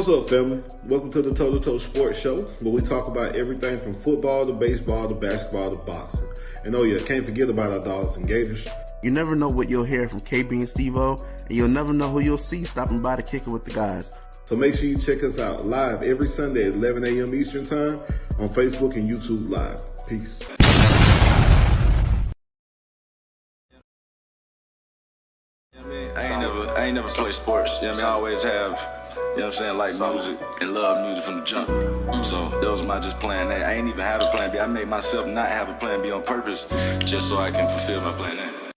What's up, family? Welcome to the Toe2Toe Sports Show, where we talk about everything from football to baseball to basketball to boxing. And oh yeah, can't forget about our Dawgs and Gators. You never know what you'll hear from Kb Steveo, and you'll never know who you'll see stopping by to kick it with the guys. So make sure you check us out live every Sunday at 11 a.m. Eastern Time on Facebook and YouTube Live. Peace. I ain't never played sports. You know what I mean? I always have, you know what I'm saying, like music and love music from the jump. So that was my just plan A. I ain't even have a plan B. I made myself not have a plan B on purpose just so I can fulfill my plan A.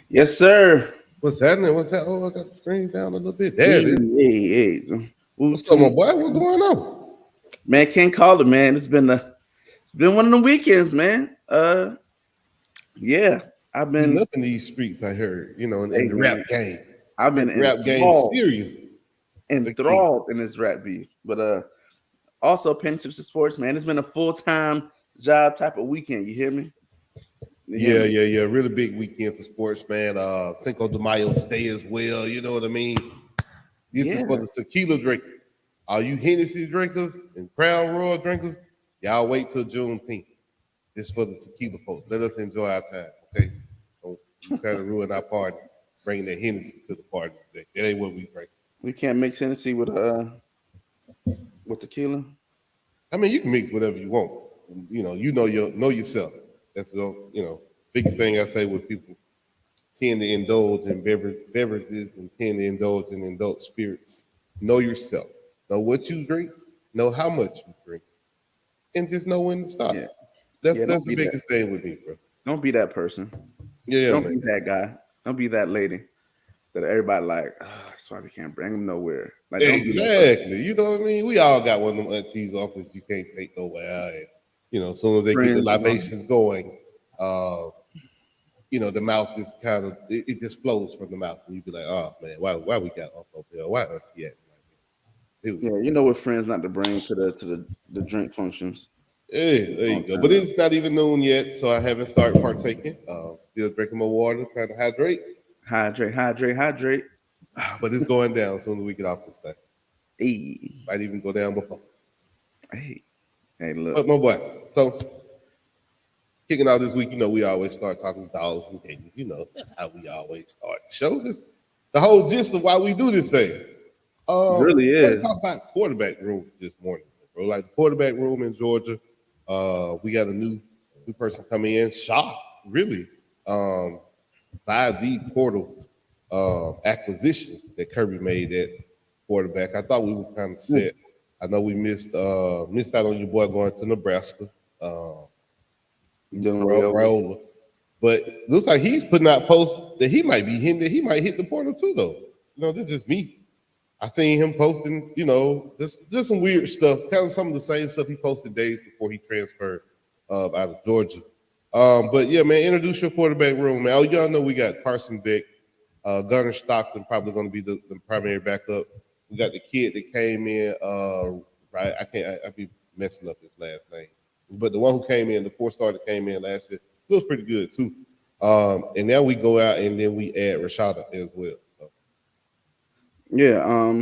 Yes, sir. What's happening? What's that? Oh, I got the screen down a little bit. There it is. Hey. What's up, my boy? What's going on? Man, can't call it, man. It's been one of the weekends, man. Yeah, I've been up in these streets. I heard, in the rap game. I've been rap game serious, enthralled in this rap beef, but also paying attention to sports, man. It's been a full-time job type of weekend. You hear me? Yeah. Really big weekend for sports, man. Cinco de Mayo Day as well. You know what I mean? This is for the tequila drinkers. All you Hennessy drinkers and Crown Royal drinkers, y'all wait till Juneteenth. This is for the tequila folks. Let us enjoy our time, okay? Don't try to ruin our party, bringing the Hennessy to the party today. That ain't what we drink. We can't mix Hennessy with tequila. I mean, you can mix whatever you want. You know yourself. That's the biggest thing I say with people tend to indulge in beverages and tend to indulge in adult spirits. Know yourself. Know what you drink. Know how much you drink, and just know when to stop. Yeah. That's the biggest thing with me, bro. Don't be that person. Yeah, don't be that guy. Don't be that lady that everybody like. Oh, that's why we can't bring them nowhere. Like, exactly. You know what I mean? We all got one of them aunties office you can't take nowhere. And, as soon as they get the libations going, the mouth just kind of it just flows from the mouth, and you be like, oh man, why we got off over there? Why auntie at? Yeah, you know what friends not to bring to the drink functions. Hey, there you go. But it's not even noon yet, so I haven't started partaking. Still drinking my water, trying to hydrate. Hydrate. But it's going down as soon as we get off this thing. Hey. Might even go down before. Hey, look. But my boy, so kicking out this week, we always start talking Dawgs and KD. That's how we always start the show. This the whole gist of why we do this thing. Really is. Let's talk about quarterback room this morning, bro. Like the quarterback room in Georgia. We got a new person coming in. Shocked, really, by the portal acquisition that Kirby made at quarterback. I thought we were kind of set. I know we missed out on your boy going to Nebraska. Raiola. But looks like he's putting out posts that he might be hitting. That he might hit the portal too, though. That's just me. I seen him posting, just some weird stuff, kind of some of the same stuff he posted days before he transferred out of Georgia. But yeah, man, introduce your quarterback room, man. Oh, y'all know we got Carson Beck, Gunnar Stockton probably going to be the primary backup. We got the kid that came in, right? I be messing up his last name, but the one who came in, the 4-star that came in last year, was pretty good too. And now we go out and then we add Rashada as well. Yeah.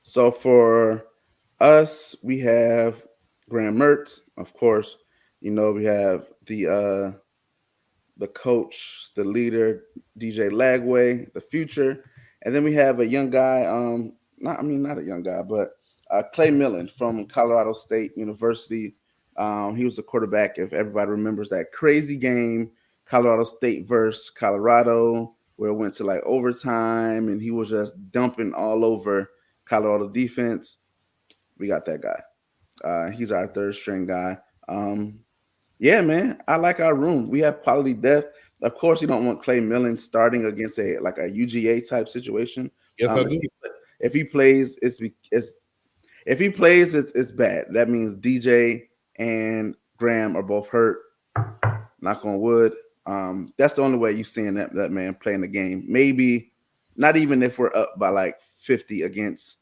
So for us, we have Graham Mertz, of course. We have the coach, the leader, DJ Lagway, the future, and then we have a young guy. Not a young guy, but Clay Millen from Colorado State University. He was a quarterback. If everybody remembers that crazy game, Colorado State versus Colorado, where it went to like overtime and he was just dumping all over Colorado defense. We got that guy. He's our third string guy. Yeah, man, I like our room. We have quality depth. Of course, you don't want Clay Millen starting against a UGA type situation. Yes, I do. If he plays, If he plays, it's bad. That means DJ and Graham are both hurt. Knock on wood. That's the only way you're seeing that man playing the game. Maybe not even if we're up by like 50 against,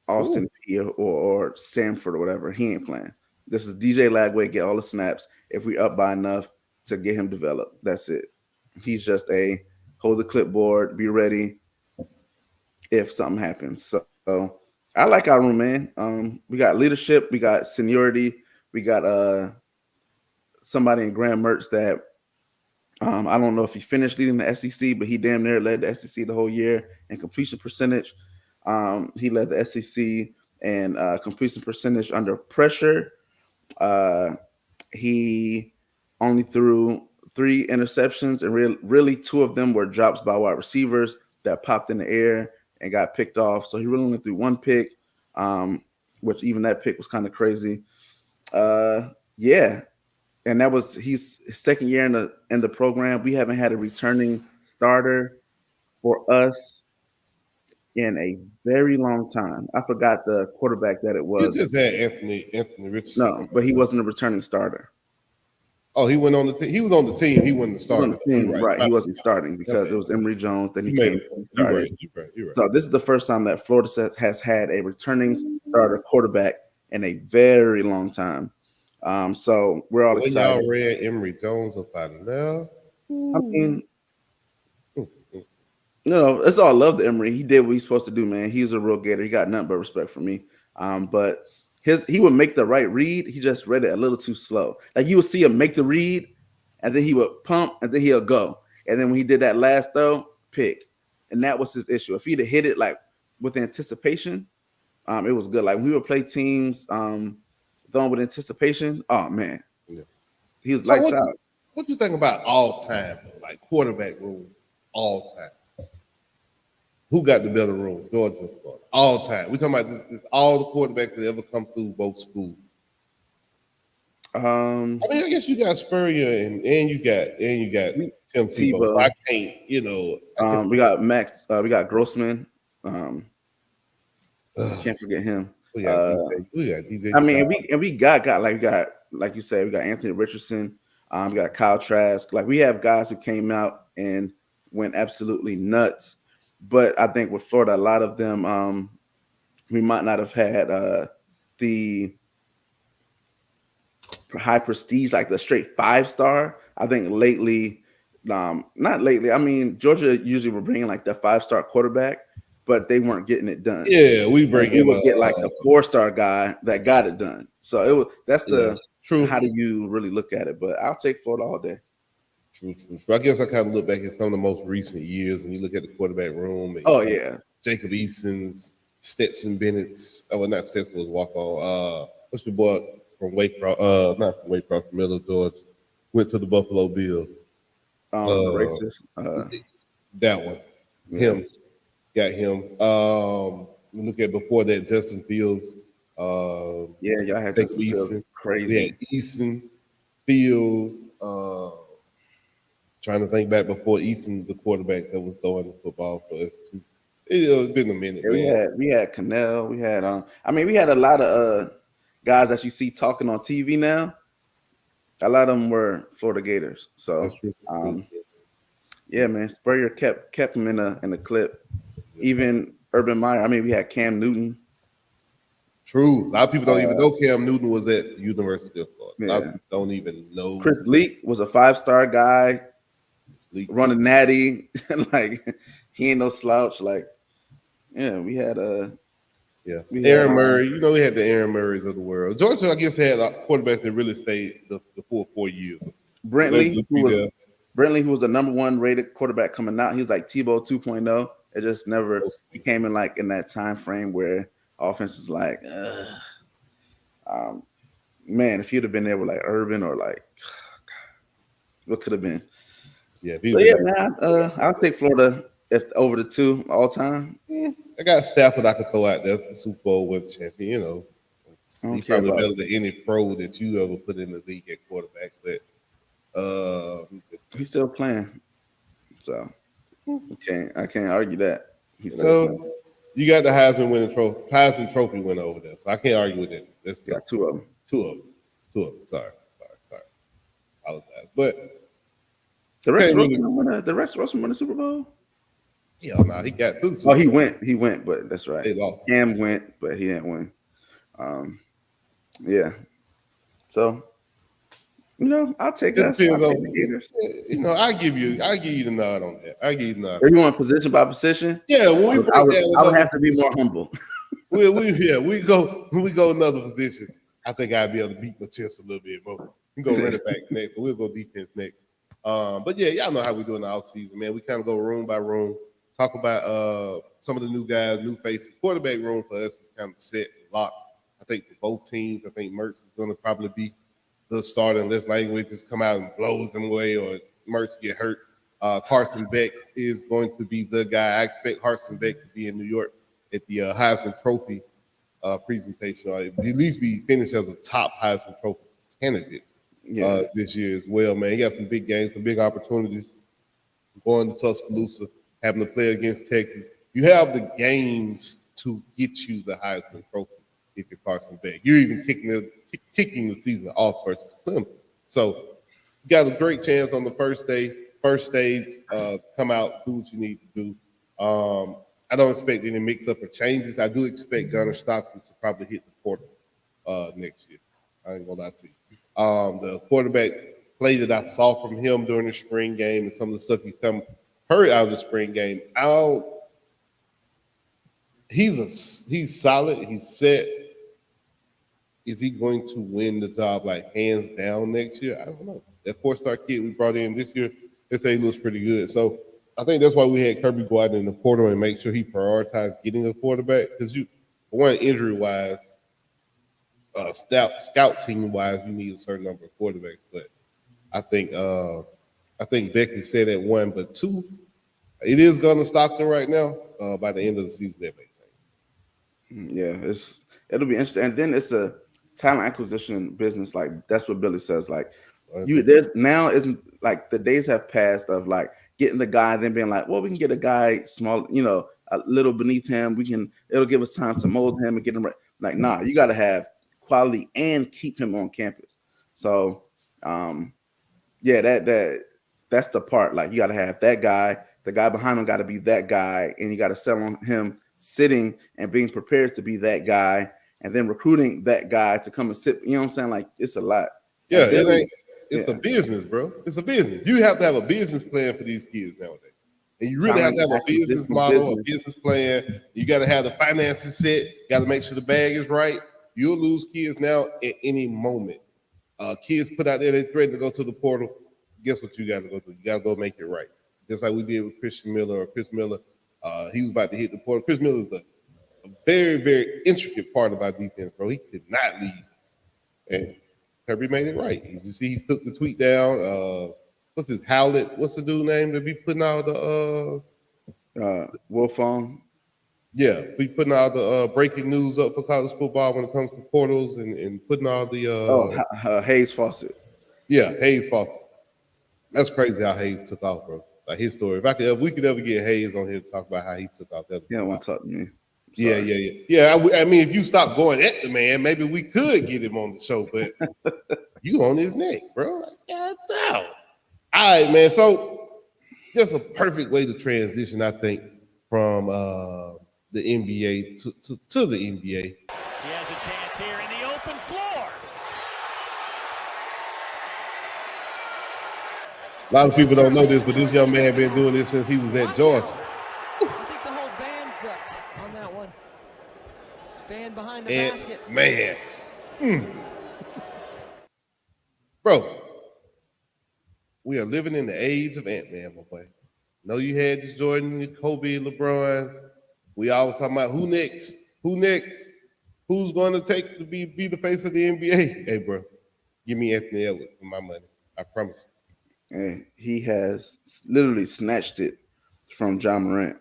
Austin P or Sanford or whatever. He ain't playing. This is DJ Lagway, get all the snaps. If we up by enough to get him developed, that's it. He's just a hold the clipboard, be ready if something happens. So I like our room, man. We got leadership, we got seniority, we got somebody in Graham Mertz that I don't know if he finished leading the SEC, but he damn near led the SEC the whole year in completion percentage. He led the SEC and completion percentage under pressure. He only threw 3 interceptions, and really 2 of them were drops by wide receivers that popped in the air and got picked off. So he really only threw 1 pick, which even that pick was kind of crazy. Yeah. And that was his second year in the program. We haven't had a returning starter for us in a very long time. I forgot the quarterback that it was. You just had Anthony Richardson. No, but he wasn't a returning starter. Oh, he went on the team. He was on the team. He wasn't the starter. Right. He wasn't starting because it was Emory Jones. Then he came and started. You're right. So this is the first time that Florida has had a returning starter quarterback in a very long time. So we're all excited. Y'all read Emory Jones up out of there. I mean, it's all love to Emory. He did what he's supposed to do, man. He's a real Gator. He got nothing but respect for me. But he would make the right read. He just read it a little too slow. Like you would see him make the read, and then he would pump, and then he'll go. And then when he did that last throw, pick. And that was his issue. If he'd have hit it like with anticipation, it was good. Like when we would play teams throwing with anticipation, oh man. Yeah. He was lights out. What you think about all time, like quarterback room, all time? Who got the better room? Georgia, all time. We're talking about this all the quarterbacks that ever come through both schools. I guess you got Spurrier and you got Tim Tebow. So I can't, we got Max. We got Grossman. Can't forget him. We got DJ. I mean, we got like you said, we got Anthony Richardson. We got Kyle Trask. Like we have guys who came out and went absolutely nuts. But I think with Florida, a lot of them, we might not have had the high prestige, like the straight 5-star. I think lately, not lately. I mean, Georgia usually were bringing like the 5-star quarterback, but they weren't getting it done. Yeah, we would get like a 4-star guy that got it done. So that's the true. How do you really look at it? But I'll take Florida all day. True. I guess I kind of look back at some of the most recent years, and you look at the quarterback room. And, Jacob Eason's, Stetson Bennett's. Oh, well, not Stetson was walk on. What's your boy from Waycross? Not from Waycross, from Middle Georgia. Went to the Buffalo Bills. Racist. That one. Yeah. Him. Got him. Look at before that, Justin Fields. Y'all had Jacob Eason. Crazy. We had Eason, Fields. Trying to think back before Eason, the quarterback that was throwing the football for us too. It's been a minute. Yeah, we had Cannell. We had we had a lot of guys that you see talking on TV now. A lot of them were Florida Gators. So that's true. Yeah, man. Spurrier kept him in the clip. Even Urban Meyer. I mean, we had Cam Newton. True. A lot of people don't even know Cam Newton was at University of Florida. A lot of people don't even know. Chris Leak was a 5-star guy. Running natty, like he ain't no slouch. Like, we had Aaron Murray. We had the Aaron Murrays of the world. Georgia, I guess, had quarterbacks that really stayed the full 4 years. Brentley, who was the number 1 rated quarterback coming out. He was like Tebow 2.0. It just never became in that time frame where offense is like, man, if you'd have been there with like Urban or like, what could have been. Yeah, man, I'll take Florida over the 2 all time. I got Stafford I could throw out there, the Super Bowl win champion. He's probably better than any pro that you ever put in the league at quarterback. But he's still playing, so I can't argue that. You You got the Heisman Trophy winner over there, so I can't argue with that. That's tough. Got two of them. Two of them. Sorry. Apologize, but The Rex Rosen won the Super Bowl. Yeah, no, he got through. Oh, he went, but that's right. They lost. Cam went, but he didn't win. Yeah. So, I'll take us. The Gators. I give you the nod on that. I give you the nod. Are you want position by position? Yeah, I would have to be more humble. we go another position. I think I'd be able to beat my chest a little bit, but we can go running back next. So we'll go defense next. But yeah, y'all know how we do in the offseason, man. We kind of go room by room, talk about some of the new guys, new faces. Quarterback room for us is kind of set, locked. I think for both teams, I think Mertz is going to probably be the starter unless language just come out and blows him away or Mertz get hurt. Carson Beck is going to be the guy. I expect Carson Beck to be in New York at the Heisman Trophy presentation, or at least be finished as a top Heisman Trophy candidate this year as well, man. He got some big games, some big opportunities. Going to Tuscaloosa, having to play against Texas. You have the games to get you the Heisman Trophy if you're Carson Beck. You're even kicking the season off versus Clemson. So you got a great chance on the first stage, come out, do what you need to do. I don't expect any mix-up or changes. I do expect Gunnar Stockton to probably hit the portal next year. I ain't gonna lie to you. The quarterback play that I saw from him during the spring game and some of the stuff he heard out of the spring game, he's solid. He's set. Is he going to win the job like hands down next year? I don't know. That 4-star kid we brought in this year, they say he looks pretty good. So I think that's why we had Kirby go out in the portal and make sure he prioritized getting a quarterback. Because for one, injury-wise, scout team-wise, you need a certain number of quarterbacks. But I think Becky said at 1, but 2, it is Gunnar Stockton right now. By the end of the season, that may change. Yeah, it'll be interesting. And then it's a talent acquisition business. Like that's what Billy says. Like there's now isn't like the days have passed of like getting the guy, then being like, well, we can get a guy small, a little beneath him. It'll give us time to mold him and get him right. Like, nah, you got to have quality and keep him on campus. So, yeah, that's the part. Like, you got to have that guy. The guy behind him got to be that guy, and you got to sell on him sitting and being prepared to be that guy, and then recruiting that guy to come and sit. You know what I'm saying? Like, it's a lot. Yeah, it's a business, bro. It's a business. You have to have a business plan for these kids nowadays. And you really have to have a business model, a business plan. You got to have the finances set. You got to make sure the bag is right. You'll lose kids now at any moment. Kids put out there, they threaten to go to the portal. Guess what you got to go do? You got to go make it right. Just like we did with Christian Miller or Chris Miller. He was about to hit the portal. Chris Miller is a very, very intricate part of our defense, bro. He could not leave us. And Kirby made it right. You see, he took the tweet down. What's his Howlett? What's the dude name that be putting out the Wolfong? Yeah, be putting all the breaking news up for college football when it comes to portals and putting all the Hayes Fawcett. Yeah, Hayes Fawcett. That's crazy how Hayes took off, bro. Like his story. If we could ever get Hayes on here to talk about how he took off, that. Yeah, want to talk to me. Yeah. I mean, if you stop going at the man, maybe we could get him on the show, but you on his neck, bro. Like, God damn. All right, man. So just a perfect way to transition, I think, from the NBA to the NBA. He has a chance here in the open floor. A lot of people don't know this, but this young man been doing this since he was at Georgia. I think the whole band ducked on that one. Band behind the basket. Man. Bro, we are living in the age of Ant-Man, my boy. Know you had this Jordan, Kobe, LeBron's. We always talking about who next? Who next? Who's going to be the face of the NBA? Hey, bro, give me Anthony Edwards for my money. I promise you. And he has literally snatched it from John Morant.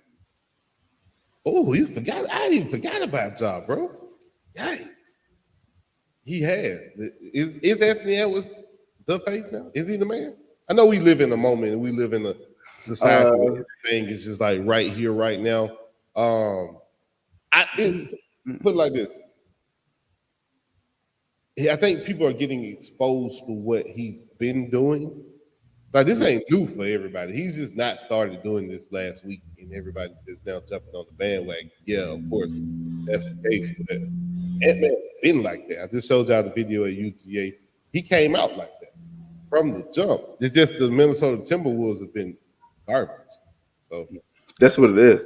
Oh, you forgot? I even forgot about Ja, bro. Yikes. He has. Is Anthony Edwards the face now? Is he the man? I know we live in a moment and we live in a society where everything is just like right here, right now. Put it like this. I think people are getting exposed to what he's been doing. Like, this ain't new for everybody. He's just not started doing this last week, and everybody is now jumping on the bandwagon. Yeah, of course, that's the case. But Ant-Man been like that. I just showed y'all the video at UTA. He came out like that from the jump. It's just the Minnesota Timberwolves have been garbage. So that's what it is.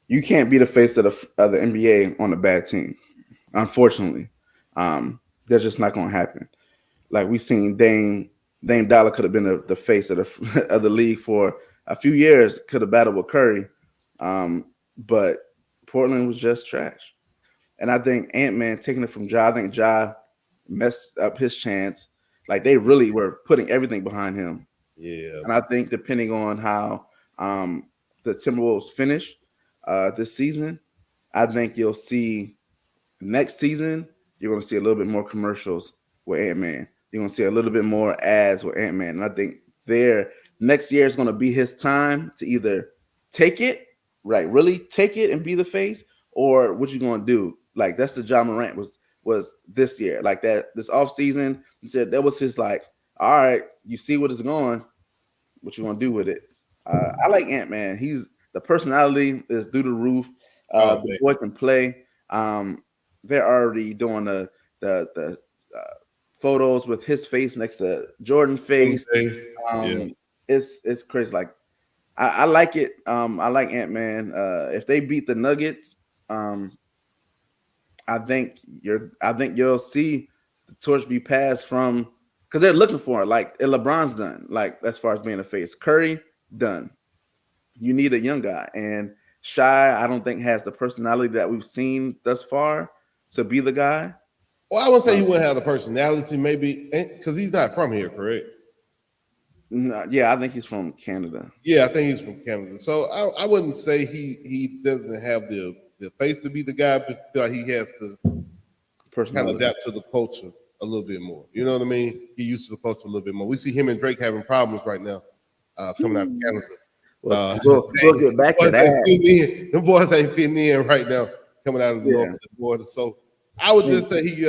You can't be the face of the NBA on a bad team. Unfortunately, that's just not going to happen. Like we seen Dame Dollar could have been the face of the league for a few years. Could have battled with Curry, but Portland was just trash. And I think Ant-Man taking it from Ja, I think Ja messed up his chance. Like they really were putting everything behind him. Yeah. And I think depending on how the Timberwolves finish this season, I think you'll see next season, you're going to see a little bit more commercials with Ant-Man. You're going to see a little bit more ads with Ant-Man. And I think next year is going to be his time to either take it, right, really take it and be the face, or what you going to do. Like, that's the Ja Morant was this year. Like, that this offseason, he said that was his, like, all right, you see what it's going, what you going to do with it. I like Ant-Man. The personality is through the roof. The boy can play. They're already doing the photos with his face next to Jordan's face. It's crazy. Like I like it. I like Ant-Man. If they beat the Nuggets, I think you'll see the torch be passed from, because they're looking for it. Like LeBron's done. Like as far as being a face, Curry done. You need a young guy, and Shy, I don't think has the personality that we've seen thus far to be the guy. Well, I wouldn't say he wouldn't have the personality, maybe, because he's not from here, correct? No, yeah, I think he's from Canada. Yeah, I think he's from Canada. So I wouldn't say he doesn't have the face to be the guy, but feel like he has to kind of adapt to the culture a little bit more. You know what I mean? He used to the culture a little bit more. We see him and Drake having problems right now coming out of Canada. We'll get back to that. The boys ain't fitting in right now coming out of the north of the border. So I would just say he,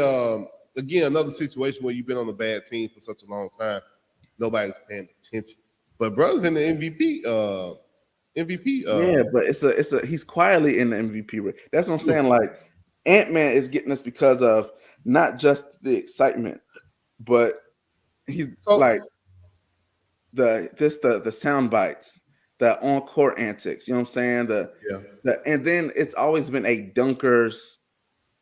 again, another situation where you've been on a bad team for such a long time. Nobody's paying attention. But brother's in the MVP. Yeah, but he's quietly in the MVP race. That's what I'm saying. Like Ant-Man is getting us because of not just the excitement, but he's like the sound bites, the on-court antics. You know what I'm saying? And then it's always been a dunker's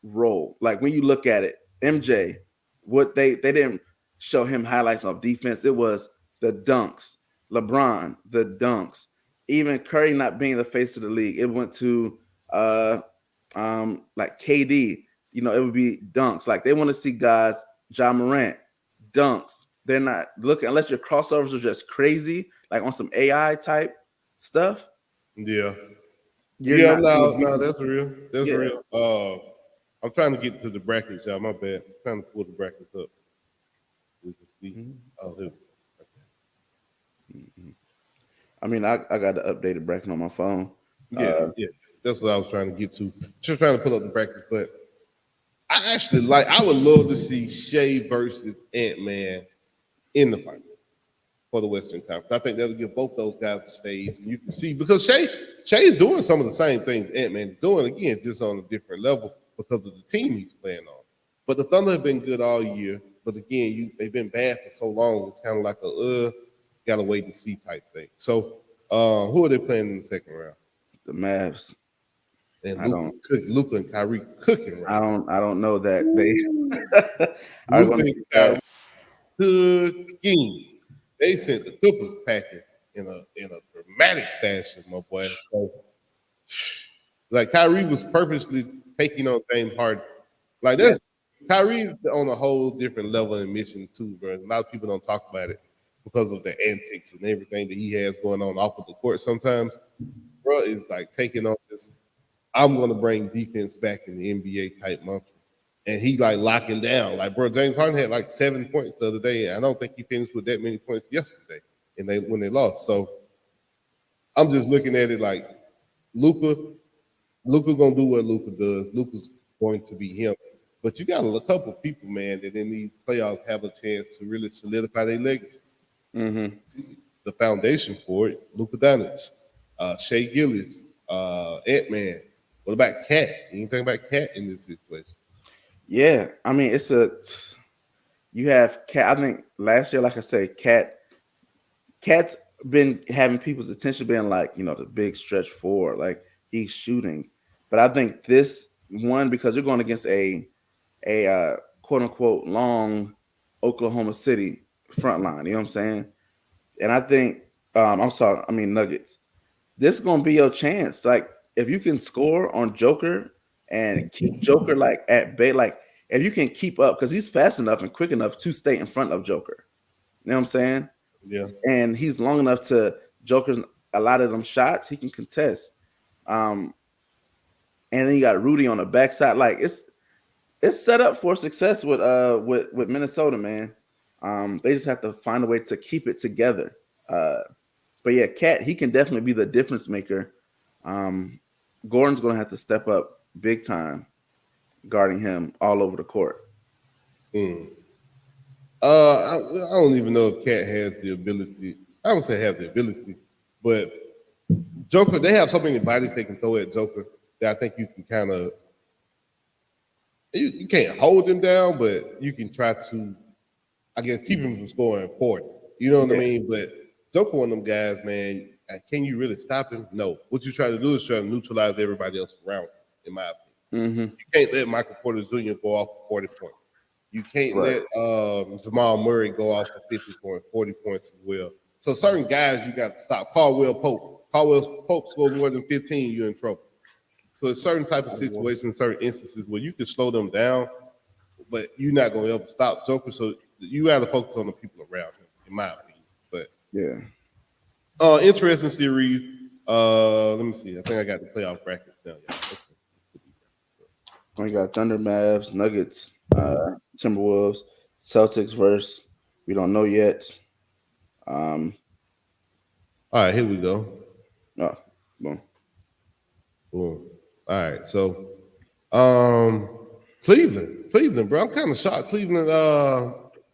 role. Like when you look at it, MJ, what they didn't show him highlights of defense. It was the dunks. LeBron, the dunks. Even Curry not being the face of the league, it went to like KD. You know, it would be dunks. Like they want to see guys, Ja Morant, dunks. They're not looking unless your crossovers are just crazy, like on some AI type stuff. Yeah. No, that's real. That's real. I'm trying to get to the brackets, y'all. My bad. I'm trying to pull the brackets up. We can see. Oh, here. Okay. I mean, I got the updated bracket on my phone. Yeah. That's what I was trying to get to. Just trying to pull up the brackets, but I would love to see Shea versus Ant-Man in the final for the Western Conference. I think that'll give both those guys the stage, and you can see because Shea's doing some of the same things Ant-Man is doing, again, just on a different level because of the team he's playing on. But the Thunder have been good all year. But again, they've been bad for so long. It's kind of like gotta wait and see type thing. So who are they playing in the second round? The Mavs. And Luka and Kyrie cooking. Right I don't know that they are going to Kyrie cooking. They sent the Clippers packing in a dramatic fashion, my boy. So, like Kyrie was purposely taking on James Harden. Like that's Kyrie's on a whole different level and mission too, bro. A lot of people don't talk about it because of the antics and everything that he has going on off of the court sometimes. Bro is like taking on this, I'm going to bring defense back in the NBA type mantra. And he like locking down. Like, bro, James Harden had like 7 points the other day. And I don't think he finished with that many points yesterday when they lost. So I'm just looking at it like Luka Luka's gonna do what Luka does. Luka's going to be him. But you got a couple people, man, that in these playoffs have a chance to really solidify their legacy. Mm-hmm. The foundation for it, Luka Doncic, Shea Gillis, Ant-Man. What about Cat? Anything about Cat in this situation? Yeah, I mean, you have Cat. I think last year, like I say, Cat's been having people's attention, being like, the big stretch forward, like he's shooting. But I think this one, because you're going against a quote unquote long Oklahoma City front line, you know what I'm saying? And I think Nuggets. This is gonna be your chance. Like, if you can score on Joker and keep Joker like at bay, like if you can keep up, because he's fast enough and quick enough to stay in front of Joker. You know what I'm saying? Yeah. And he's long enough to Joker's a lot of them shots he can contest. And then you got Rudy on the backside. Like it's set up for success with Minnesota, man. They just have to find a way to keep it together. But yeah, Cat, he can definitely be the difference maker. Gordon's gonna have to step up big time, guarding him all over the court. I don't even know if Cat has the ability. I don't say have the ability, but Joker, they have so many bodies they can throw at Joker that I think you can kind of you can't hold him down, but you can try to, I guess, keep him from scoring 40. You know what I mean? But Joker, one of them guys, man. Can you really stop him? No. What you try to do is try to neutralize everybody else around him, in my opinion. Mm-hmm. You can't let Michael Porter Jr. go off for 40 points. You can't let Jamal Murray go off for 50 points, 40 points as well. So certain guys you got to stop. Caldwell Pope scored more than 15, you're in trouble. So it's certain type of situations, certain instances where you can slow them down, but you're not going to ever stop Joker. So you got to focus on the people around him, in my opinion. But yeah. Interesting series. Let me see. I think I got the playoff bracket now. Yeah. We got Thunder, Mavs, Nuggets, Timberwolves, Celtics versus we don't know yet. All right, here we go. Oh, boom. Boom. All right, so Cleveland, bro. I'm kind of shocked Cleveland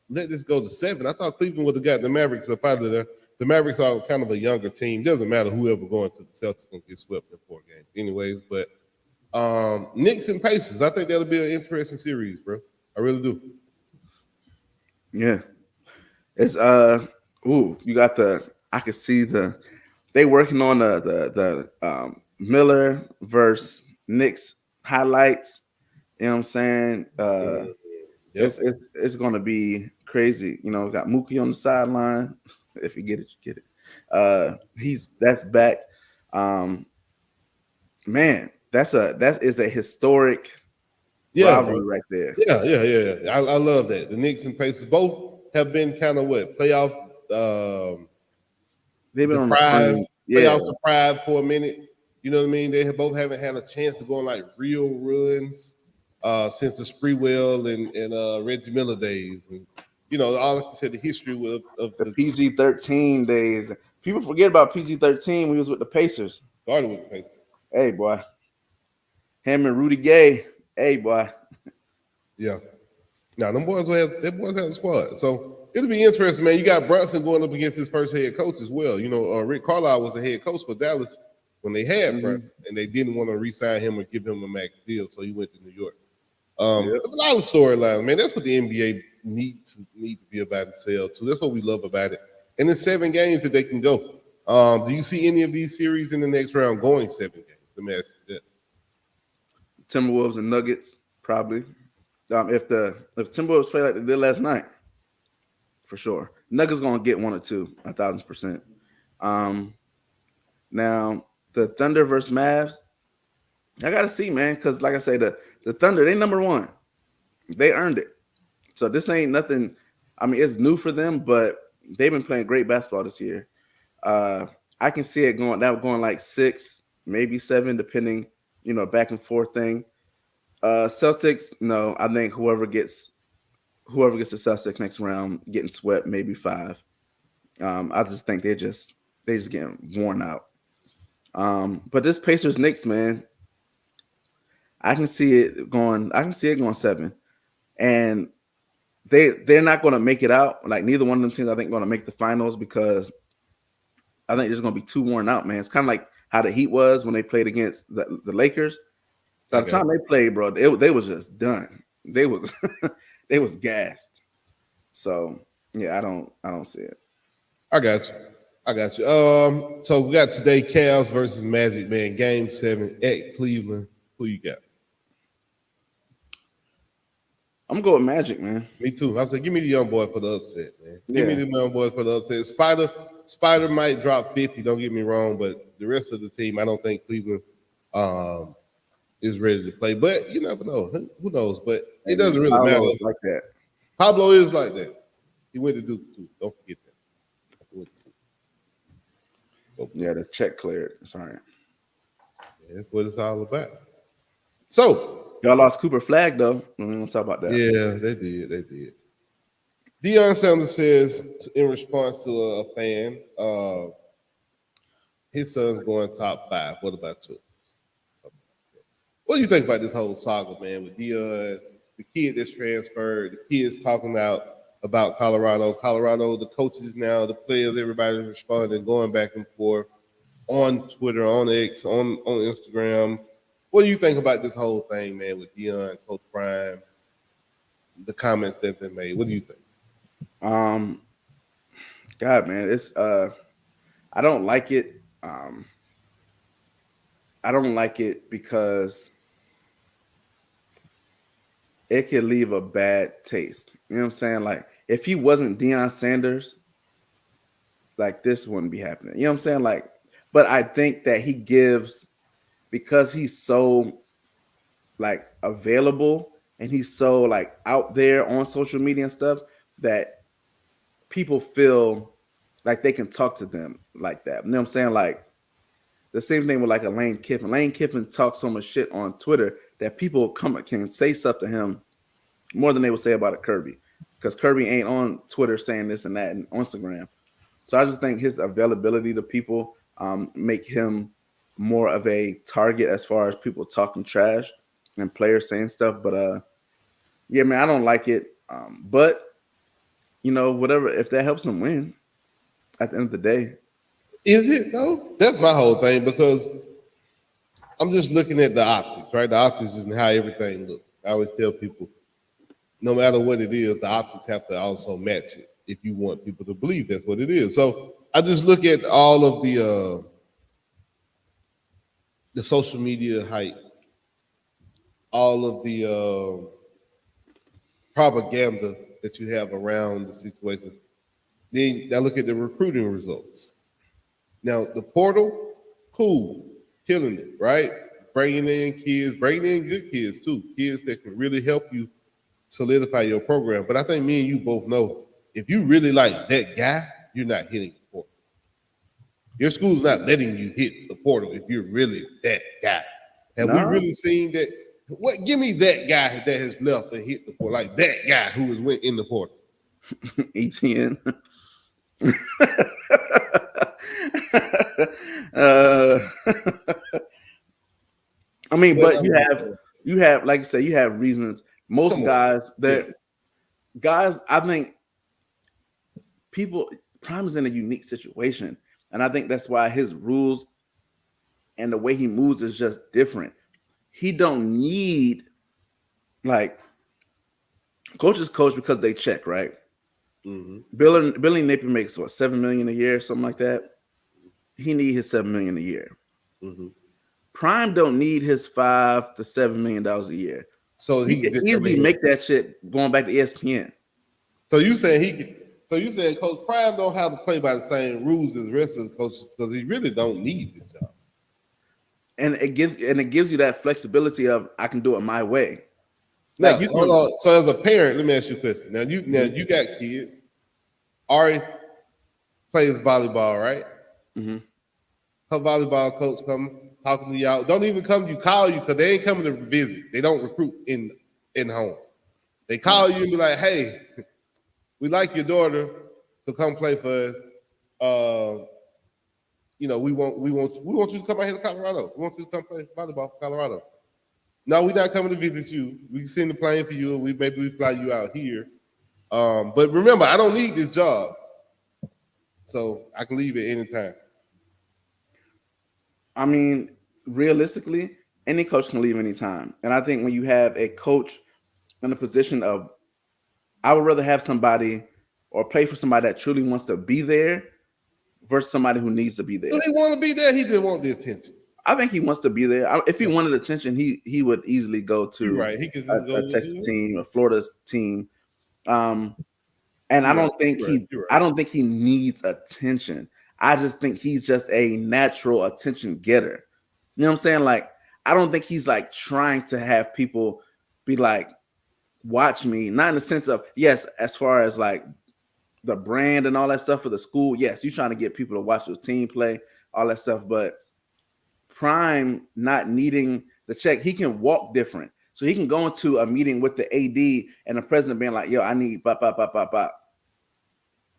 let this go to 7. I thought Cleveland would have got the Mavericks up out of there. The Mavericks are kind of a younger team. Doesn't matter whoever going to the Celtics gonna get swept in 4 games, anyways. But Knicks and Pacers, I think that'll be an interesting series, bro. I really do. Yeah, it's you got I can see they working on the Miller versus Knicks highlights. You know what I'm saying? It's gonna be crazy. We got Mookie on the sideline. If you get it, you get it. That's back. Man, that is a historic rivalry right there. Yeah. I love that. The Knicks and Pacers both have been kind of playoff. They've been playoff deprived for a minute. You know what I mean? They both haven't had a chance to go on like real runs since the Spreewell and Reggie Miller days, and all like I said, the history of the PG-13 days. People forget about PG-13 when he was with the Pacers. Started with the Pacers. Hey, boy. Him and Rudy Gay. Hey, boy. Yeah. Now, them boys have a squad. So it'll be interesting, man. You got Brunson going up against his first head coach as well. Rick Carlisle was the head coach for Dallas when they had Brunson, and they didn't want to re-sign him or give him a max deal, so he went to New York. A lot of storylines, man. That's what the NBA need to be about and sell too. That's what we love about it. And it's 7 games that they can go. Do you see any of these series in the next round going 7 games? Let me ask you that. Timberwolves and Nuggets, probably. If Timberwolves play like they did last night, for sure. Nuggets gonna get 1 or 2, 1,000%. Now the Thunder versus Mavs, I gotta see, man, because like I say, the Thunder, they number 1. They earned it. So this ain't nothing. I mean, it's new for them, but they've been playing great basketball this year. I can see it going like 6, maybe 7, depending, back and forth thing. Celtics, no, I think whoever gets the Celtics next round getting swept, maybe 5. I just think they just getting worn out. But this Pacers Knicks, man, I can see it going 7. And they're not going to make it out. Like neither one of them teams, I think, going to make the finals because I think there's going to be too worn out, man. It's kind of like how the Heat was when they played against the Lakers. By the time they played, bro, they was just done. They was they was gassed. So yeah, I don't see it. I got you. So we got today Cavs versus Magic, man. Game 7 at Cleveland. Who you got? I'm going with Magic, man. Me too. I was like, give me the young boy for the upset, man. Give me the young boy for the upset. Spider might drop 50, don't get me wrong, but the rest of the team, I don't think Cleveland is ready to play. But you never know. Who knows? But it doesn't really matter. Like that. Pablo is like that. He went to Duke too. Don't forget that. Yeah, the check cleared. Sorry. Yeah, that's what it's all about. So y'all lost Cooper Flag though. We're gonna talk about that. Yeah, they did. Deion Sanders says in response to a fan, his son's going top 5. What about you? What do you think about this whole saga, man, with Deion, the kid that's transferred, the kids talking about Colorado, the coaches now, the players, everybody's responding, going back and forth on Twitter, on X, on Instagrams. What do you think about this whole thing, man, with Deion, Coach Prime, the comments that have been made? What do you think? God, man, it's I don't like it. I don't like it because it could leave a bad taste. You know what I'm saying? Like, if he wasn't Deion Sanders, like, this wouldn't be happening. You know what I'm saying? Like, but I think that he gives, because he's so, like, available and he's so, like, out there on social media and stuff, that people feel like they can talk to them like that. You know what I'm saying? Like, the same thing with, like, a Lane Kiffin. Lane Kiffin talks so much shit on Twitter that people can say stuff to him more than they would say about a Kirby, because Kirby ain't on Twitter saying this and that and on Instagram. So I just think his availability to people make him more of a target as far as people talking trash and players saying stuff. But yeah, man, I don't like it. But you know, whatever, if that helps him win at the end of the day. Is it though? That's my whole thing, because I'm just looking at the optics, right? The optics is how everything looks. I always tell people, no matter what it is, the optics have to also match it if you want people to believe that's what it is. So I just look at all of the social media hype, all of the propaganda that you have around the situation. Then I look at the recruiting results. Now, the portal, cool, killing it, right? Bringing in good kids too, kids that can really help you solidify your program. But I think me and you both know, if you really like that guy, you're not hitting the portal. Your school's not letting you hit the portal if you're really that guy. Have we really seen that? What? Give me that guy that has left and hit the portal, like that guy who has went in the portal. ETN. I mean, but you have, like you said, you have reasons. Most guys I think Prime is in a unique situation, and I think that's why his rules and the way he moves is just different. He don't need, like, coaches coach because they check, right? Mm-hmm. Billy Napier makes what, $7 million a year, something like that. He need his $7 million a year. Mm-hmm. Prime don't need his $5 to $7 million a year. So he can easily make that shit going back to ESPN. So you saying Coach Prime don't have to play by the same rules as the rest of the coaches, because he really don't need this job. And it gives you that flexibility of, I can do it my way. Now, hold on. So as a parent, let me ask you a question. Now you got kids. Ari plays volleyball, right? Mm-hmm. Her volleyball coach come talking to y'all. Don't even come to you, call you, because they ain't coming to visit. They don't recruit in home. They call you and be like, hey, we like your daughter to come play for us. We want you to come out here to Colorado. We want you to come play volleyball for Colorado. No, we're not coming to visit you. We can send the plane for you. Maybe we fly you out here. But remember, I don't need this job, so I can leave at any time. I mean, realistically, any coach can leave anytime. And I think when you have a coach in a position of, I would rather have somebody or play for somebody that truly wants to be there versus somebody who needs to be there. Do he want to be there? He just want the attention. I think he wants to be there. If he wanted attention, he would easily go to He could just go a Texas team, a Florida team. And I don't think I don't think he needs attention. I just think he's just a natural attention getter. You know what I'm saying? Like, I don't think he's like trying to have people be like, watch me. Not in the sense of, yes, as far as like the brand and all that stuff for the school. Yes, you're trying to get people to watch your team play, all that stuff. But Prime not needing the check, he can walk different. So he can go into a meeting with the AD and the president being like, yo, I need bop, bop, bop, bop, bop.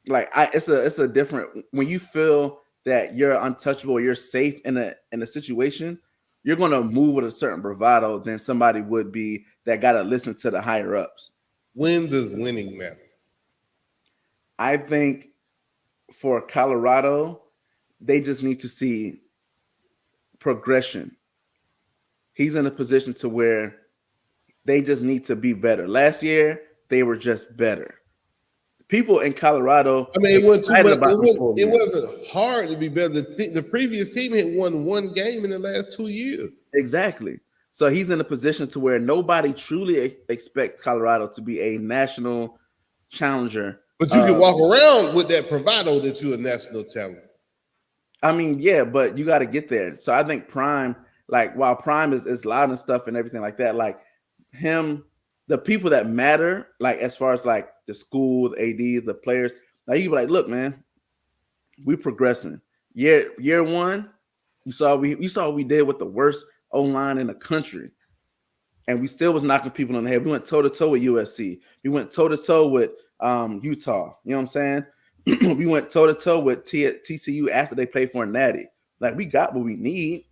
Like, it's a different, when you feel that you're untouchable, you're safe in a situation, you're going to move with a certain bravado than somebody would be that got to listen to the higher ups. When does winning matter? I think for Colorado, they just need to see progression. He's in a position to where they just need to be better. Last year, they were just better. People in Colorado, I mean, it wasn't hard to be better. The previous team had won one game in the last 2 years. Exactly. So he's in a position to where nobody truly expects Colorado to be a national challenger. But you can walk around with that bravado that you're a national challenger. I mean, yeah, but you got to get there. So I think Prime, like, while Prime is loud and stuff and everything like that, like him, the people that matter, like as far as like the school, the AD, the players, like you be like, look, man, we progressing. Year one, you saw what we did with the worst O-line in the country, and we still was knocking people on the head. We went toe-to-toe with USC. We went toe-to-toe with Utah. You know what I'm saying? We went toe-to-toe with TCU after they played for a natty. Like, we got what we need.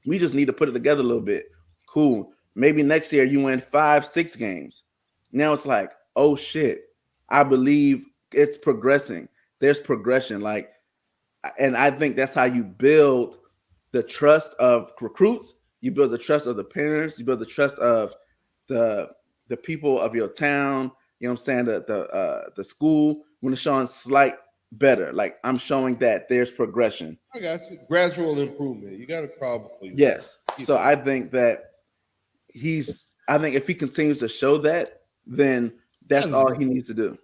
We just need to put it together a little bit. Cool. Maybe next year you win 5-6 games. Now it's like, oh shit, I believe it's progressing. There's progression. Like, and I think that's how you build the trust of recruits. You build the trust of the parents. You build the trust of the people of your town. You know what I'm saying? The school, when it's showing slight better. Like, I'm showing that there's progression. I got you. Gradual improvement. You got a problem for you. Yes. So I think that I think if he continues to show that, then that's all he needs to do.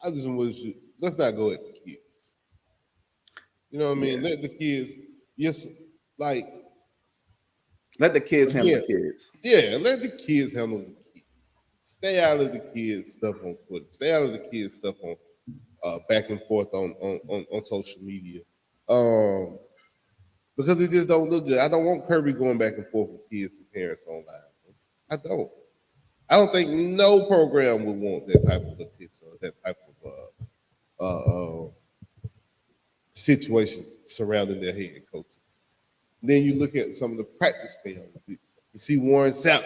I just wish let's not go at the kids. You know what I mean? Yeah. Let the kids let the kids handle the kids. Yeah, let the kids handle the kids. Stay out of the kids' stuff on Twitter. Stay out of the kids' stuff on back and forth on social media. Because it just don't look good. I don't want Kirby going back and forth with kids and parents online. I don't think no program would want that type of attention or that type of situation surrounding their head coaches. Then you look at some of the practice film. You see Warren Sapp,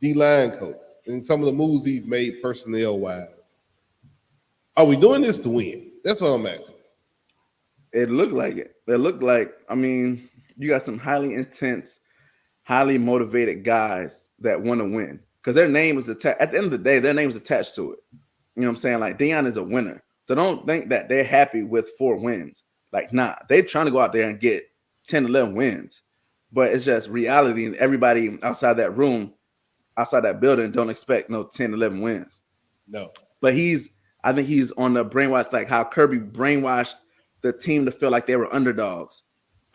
D-line coach, and some of the moves he's made personnel-wise. Are we doing this to win? That's what I'm asking. It looked like it. It looked like, I mean, you got some highly intense, highly motivated guys that want to win because their name is attached. At the end of the day, their name is attached to it. You know what I'm saying? Like, Deion is a winner. So don't think that they're happy with 4 wins. Like, nah, they're trying to go out there and get 10, 11 wins. But it's just reality, and everybody outside that room, outside that building, don't expect no 10, 11 wins. No. But I think he's on the brainwash, like how Kirby brainwashed the team to feel like they were underdogs.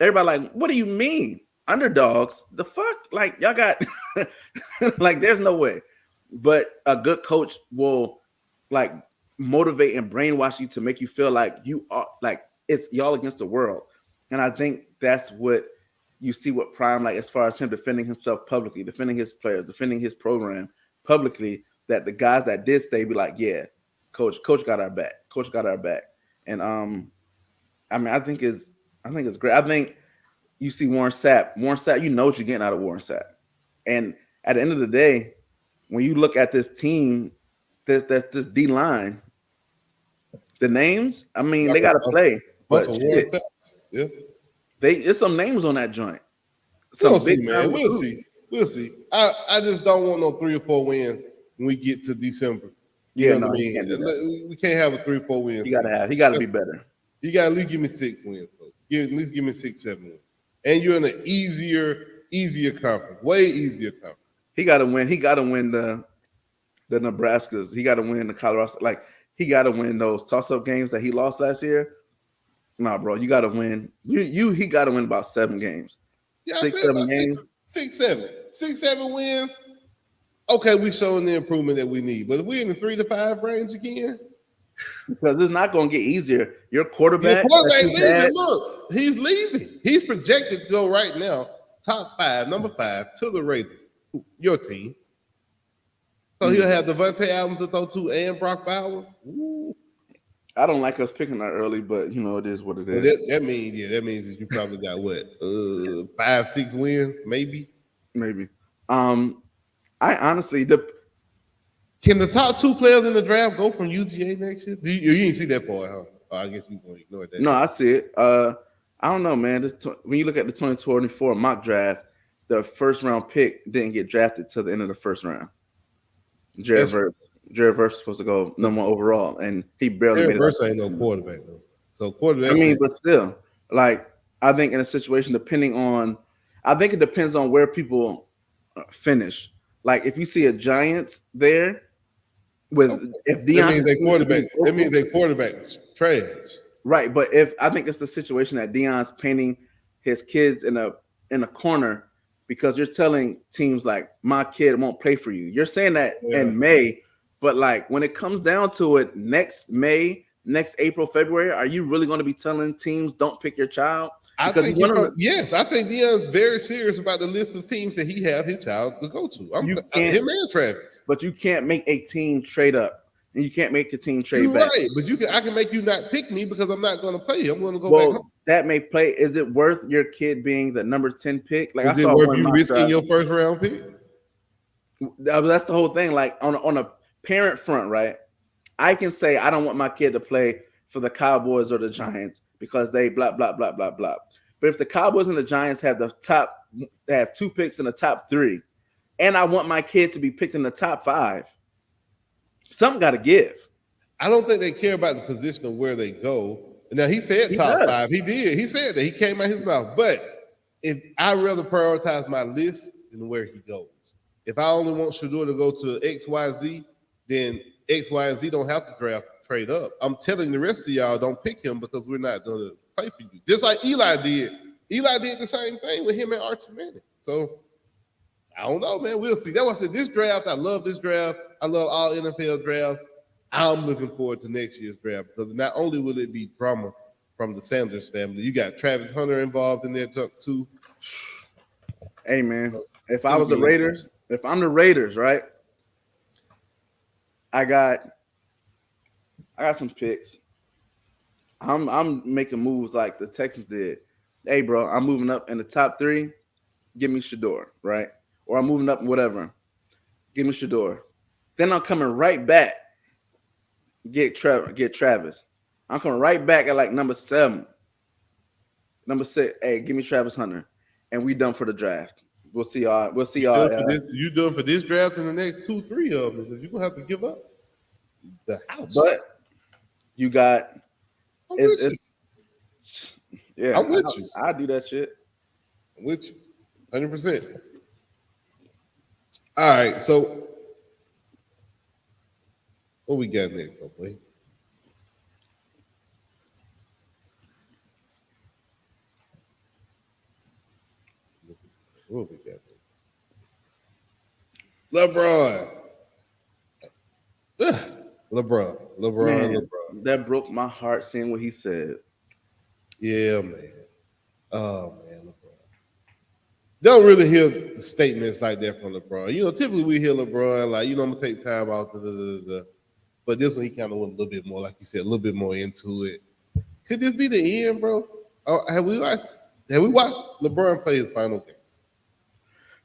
Everybody like, what do you mean? Underdogs? The fuck? Like, y'all got like, there's no way. But a good coach will like motivate and brainwash you to make you feel like you are like it's y'all against the world. And I think that's what you see with Prime, like as far as him defending himself publicly, defending his players, defending his program publicly, that the guys that did stay be like, yeah, coach got our back. Coach got our back. And I mean, I think it's great. I think you see Warren Sapp. Warren Sapp, you know what you're getting out of Warren Sapp. And at the end of the day, when you look at this team, this D line, the names, I mean, they got to play. But shit, it's some names on that joint. We'll see, man. We'll see. I just don't want no 3 or 4 wins when we get to December. You know what I mean? We can't have a 3 or 4 wins. He got to be better. You got to at least give me 6 wins, bro. At least give me 6, 7 wins. And you're in an easier conference, way easier conference. He got to win. He got to win the Nebraskas. He got to win the Colorado. Like, he got to win those toss-up games that he lost last year. Nah, bro, you got to win. He got to win about 7 games. Yeah, 6, 7 games. 6, 7 wins. Okay, we showing the improvement that we need. But if we're in the 3 to 5 range again, because it's not going to get easier. Your quarterback leaving. Look, he's leaving. He's projected to go right now, top 5, number 5, to the Raiders, your team. So he'll have Devontae Adams to throw to and Brock Bowers. Ooh. I don't like us picking that early, but it is what it is. That means that you probably got what 5, 6 wins, maybe. I honestly can the top 2 players in the draft go from UGA next year? You didn't see that part, huh? I guess we won't ignore that. No, I see it. I don't know, man. When you look at the 2024 mock draft, the first round pick didn't get drafted till the end of the first round. Jared Verse was supposed to go number 1 overall, and he barely made it. Verse ain't no quarterback though. So quarterback. I mean, but still, like I think in a situation I think it depends on where people finish. Like if you see a Giants there if Deion, that means they quarterback trash. Right, but if I think it's the situation that Deion's painting his kids in a corner because you're telling teams like my kid won't play for you. You're saying that in May, but like when it comes down to it, next May, next April, February, are you really going to be telling teams don't pick your child? Yes, I think Deion's very serious about the list of teams that he have his child to go to. Him and Travis. But you can't make a team trade up. And you can't make a team trade You're back. Right, but I can make you not pick me because I'm not going to play. I'm going to go back home. That may play. Is it worth your kid being the number 10 pick? Like is it worth you risking your first round pick? That's the whole thing. Like on a parent front, right? I can say I don't want my kid to play for the Cowboys or the Giants because they blah blah blah blah blah. But if the Cowboys and the Giants have they have 2 picks in the top 3, and I want my kid to be picked in the top 5, something got to give. I don't think they care about the position of where they go. Now he said top 5. He did. He said that. He came out his mouth. But if I rather prioritize my list than where he goes. If I only want Sheduer to go to XYZ, then X, Y, and Z don't have to trade up. I'm telling the rest of y'all don't pick him because we're not going to play for you. Just like Eli did. Eli did the same thing with him and Archie Manning. So I don't know, man. We'll see. That's why I said this draft. I love this draft. I love all NFL draft. I'm looking forward to next year's draft because not only will it be drama from the Sanders family, you got Travis Hunter involved in there too. Hey, man, if I'm the Raiders, right? I got some picks. I'm making moves like the Texans did. Hey, bro, I'm moving up in the top 3. Give me Sheduer, right? Or I'm moving up, whatever. Give me Sheduer. Then I'm coming right back. Get Travis. I'm coming right back at like number 7. Number 6. Hey, give me Travis Hunter, and we done for the draft. We'll see y'all. You done for this draft in the next 2, 3 of them because you're gonna have to give up the house. But you got. Yeah, I'm with you. I do that shit. I'm with you, 100%. All right, so what we got next, boy? What we got next? LeBron. That broke my heart seeing what he said. Yeah, man. Oh, man, LeBron. Don't really hear statements like that from LeBron. Typically we hear LeBron like, I'm going to take time out. But this one, he kind of went a little bit more, like you said, a little bit more into it. Could this be the end, bro? Have we watched LeBron play his final game?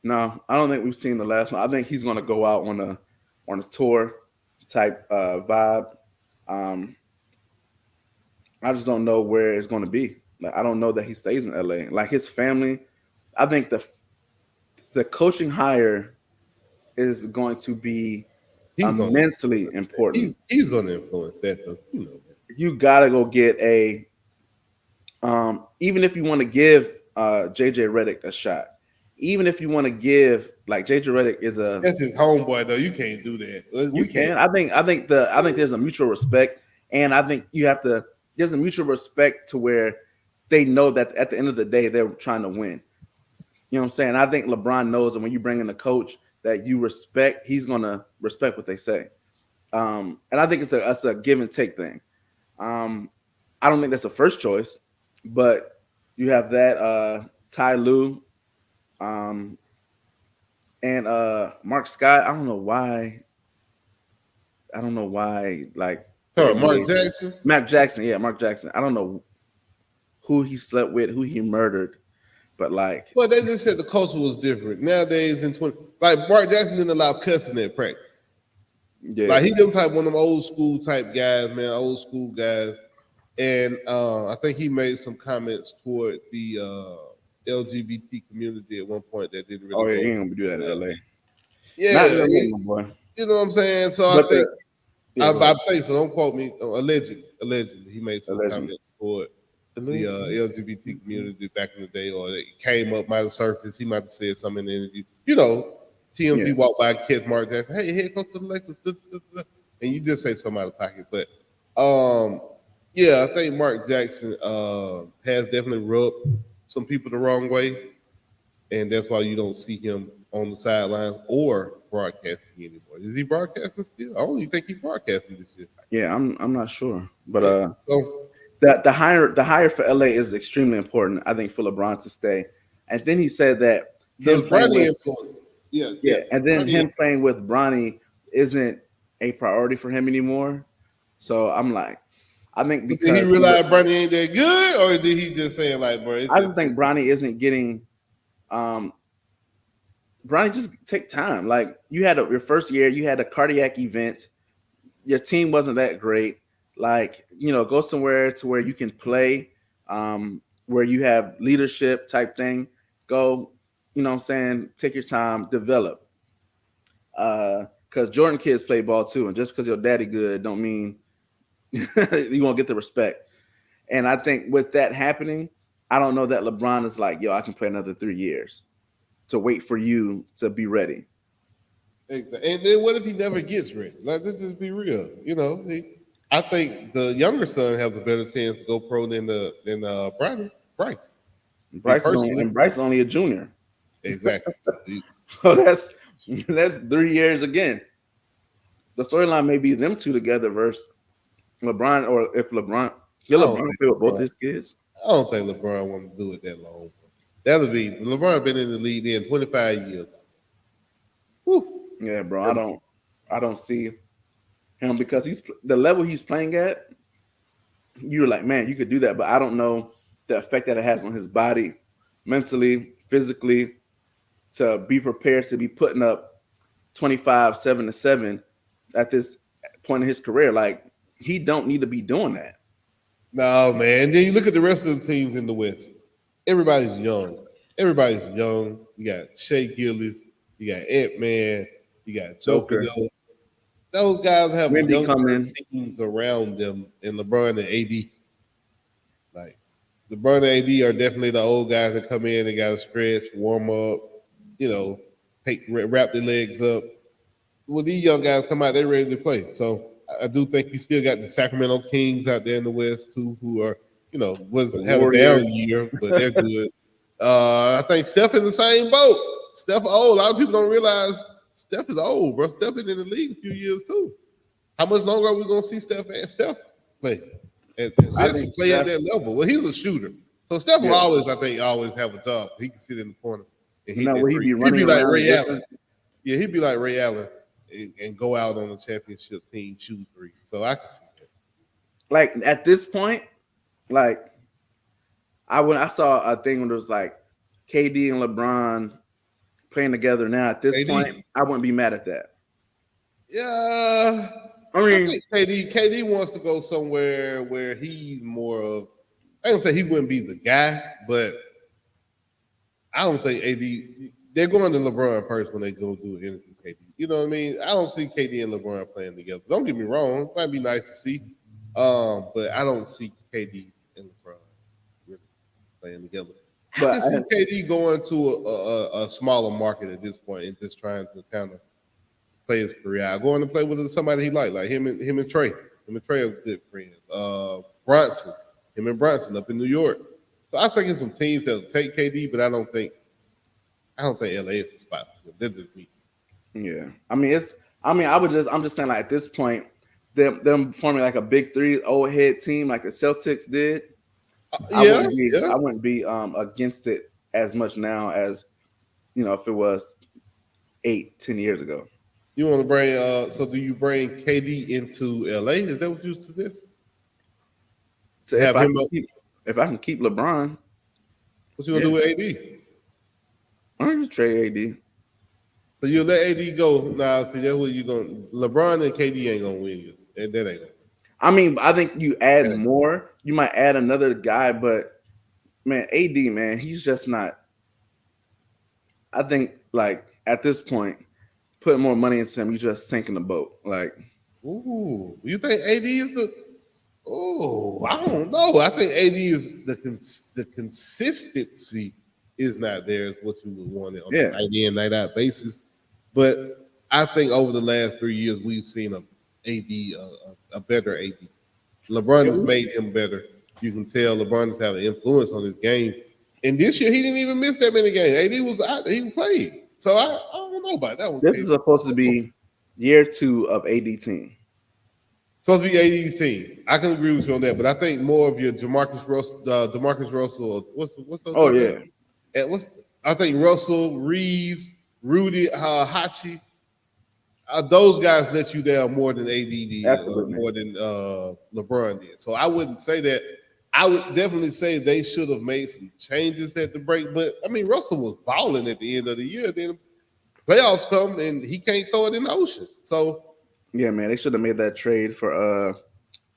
No, I don't think we've seen the last one. I think he's going to go out on a tour type vibe. I just don't know where it's going to be. Like, I don't know that he stays in LA. Like, his family, I think the coaching hire is going to be immensely important. He's going to influence that, though. You know that. You got to go get a even if you want to give JJ Redick a shot, even if you want to give, like, JJ Redick is that's his homeboy, though. You can't do that. You can. I think there's a mutual respect, and I think there's a mutual respect to where they know that at the end of the day they're trying to win. You know what I'm saying? I think LeBron knows that when you bring in a coach that you respect, he's gonna respect what they say. And I think it's a give and take thing. I don't think that's a first choice, but you have that Ty Lue, and Mark Scott. I don't know why. Like, Mark Jackson. Mark Jackson. I don't know who he slept with, who he murdered, but like. Well, they just said the culture was different nowadays. Like, Mark Jackson didn't allow cussing at practice. Yeah, like, he them type one of them old school type guys, man, old school guys. And I think he made some comments toward the LGBT community at one point that didn't really. Oh yeah, he ain't gonna do that in LA. Yeah, boy. You know what I'm saying? So I think. I think so. Don't quote me. Allegedly, he made some comments toward the LGBT community back in the day, or it came up, might have surfaced. He might have said something in the interview. You know, TMZ walked by, catch Mark Jackson. Hey, head coach of the Lakers, and you just say something out of pocket. But I think Mark Jackson has definitely rubbed some people the wrong way, and that's why you don't see him on the sidelines or broadcasting anymore. Is he broadcasting still? I don't even think he's broadcasting this year. Yeah, I'm not sure, but so the hire for LA is extremely important. I think for LeBron to stay, and then he said that Bronny influence. Yeah, and then him playing with Bronny isn't a priority for him anymore. So I'm like, I think because did he realize Bronny ain't that good, or did he just saying like, bro? I don't think Bronny isn't getting. Bronny, just take time. Like, you had your first year, you had a cardiac event. Your team wasn't that great. Like, go somewhere to where you can play, where you have leadership type thing. Go, you know what I'm saying? Take your time, develop. Because Jordan kids play ball too. And just because your daddy good don't mean you won't get the respect. And I think with that happening, I don't know that LeBron is like, I can play another 3 years to wait for you to be ready. Exactly. And then what if he never gets ready? Like, let's just be real. I think the younger son has a better chance to go pro than Bryce. Bryce only a junior. Exactly. So that's 3 years again. The storyline may be them two together versus LeBron, or if LeBron play with both his kids. I don't think LeBron want to do it that long. That'll be LeBron been in the league in 25 years. Whew. Yeah, bro. I don't see him because he's the level he's playing at. You're like, man, you could do that, but I don't know the effect that it has on his body, mentally, physically, to be prepared to be putting up 25, 7-7 at this point in his career. Like, he don't need to be doing that. No, man. Then you look at the rest of the teams in the West. Everybody's young. You got Shea Gillis. You got Ant-Man. You got Joker. Those guys have young teams around them, and LeBron and AD. Like, LeBron and AD are definitely the old guys that come in and got to stretch, warm up, wrap their legs up. When these young guys come out, they're ready to play. So I do think you still got the Sacramento Kings out there in the West too, who are, wasn't have a down year, but they're good. I think Steph in the same boat. Steph old. A lot of people don't realize Steph is old, bro. Steph been in the league a few years too. How much longer are we gonna see Steph play? Especially play at that level. Well, he's a shooter, so Steph will always have a job. He can sit in the corner and he'd be like Ray Allen. Yeah, he'd be like Ray Allen and go out on the championship team, shoot three. So I can see that. Like, at this point, like, I saw a thing when it was like KD and LeBron playing together now at this KD. point, I wouldn't be mad at that. Yeah. I mean, I think KD wants to go somewhere where he's more of, I don't say he wouldn't be the guy, but I don't think AD, they're going to LeBron first when they go do an interview with KD. You know what I mean? I don't see KD and LeBron playing together. Don't get me wrong. It might be nice to see. But I don't see KD and LeBron really playing together. But I can see KD going to a smaller market at this point and just trying to kind of play his career out. Going to play with somebody he like him and Trey. Him and Trey are good friends. Bronson, him and Bronson up in New York. So I think it's some teams that'll take KD, but I don't think LA is the spot for him. That's just me. Yeah. I'm just saying, like, at this point, them forming like a big three old head team like the Celtics did. I wouldn't be against it as much now as, if it was 8-10 years ago. You want to bring so do you bring KD into LA? Is that what you suggest? So if I can keep LeBron, what you gonna do with AD? I'm gonna just trade AD. So you let AD go. Nah, see that's what you gonna. LeBron and KD ain't gonna win you, and that ain't gonna. I mean, I think you add more. You might add another guy, but man, AD, man, he's just not. I think, like, at this point, putting more money into him, you're just sinking the boat. Like, ooh, you think AD is the? Oh, I don't know. I think AD is the consistency is not there. Is what you would want it on a night in, night out basis. But I think over the last 3 years, we've seen a better AD. LeBron has made him better. You can tell LeBron is having influence on his game. And this year, he didn't even miss that many games. AD was out there. He played. So I don't know about that one. This is supposed to be year 2 of AD team. Supposed to be AD's team. I can agree with you on that, but I think more of your DeMarcus Russell. What's the Oh yeah. I think Russell, Reeves, Rudy, Hachi. Those guys let you down more than AD did, more than LeBron did. So I wouldn't say that. I would definitely say they should have made some changes at the break. But I mean, Russell was balling at the end of the year. Then playoffs come and he can't throw it in the ocean. So yeah, man, they should have made that trade for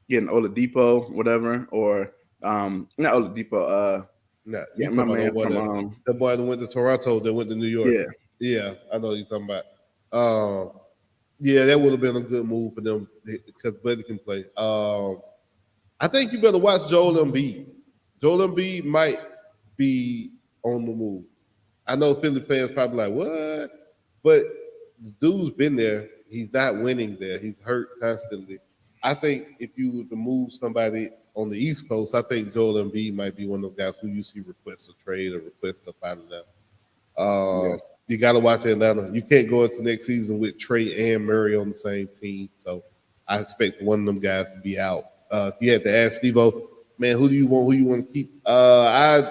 getting Oladipo, whatever, or not Oladipo. My man from the boy that went to Toronto, that went to New York. Yeah, I know what you're talking about. Yeah, that would have been a good move for them because Buddy can play. I think you better watch Joel Embiid. Joel Embiid might be on the move. I know Philly fans probably like, what? But the dude's been there. He's not winning there. He's hurt constantly. I think if you were to move somebody on the East Coast, I think Joel Embiid might be one of those guys who you see request a trade or request up out of them. You got to watch Atlanta. You can't go into next season with Trey and Murray on the same team. So I expect one of them guys to be out. If you had to ask Steve-O, man, who do you want? Who you want to keep? I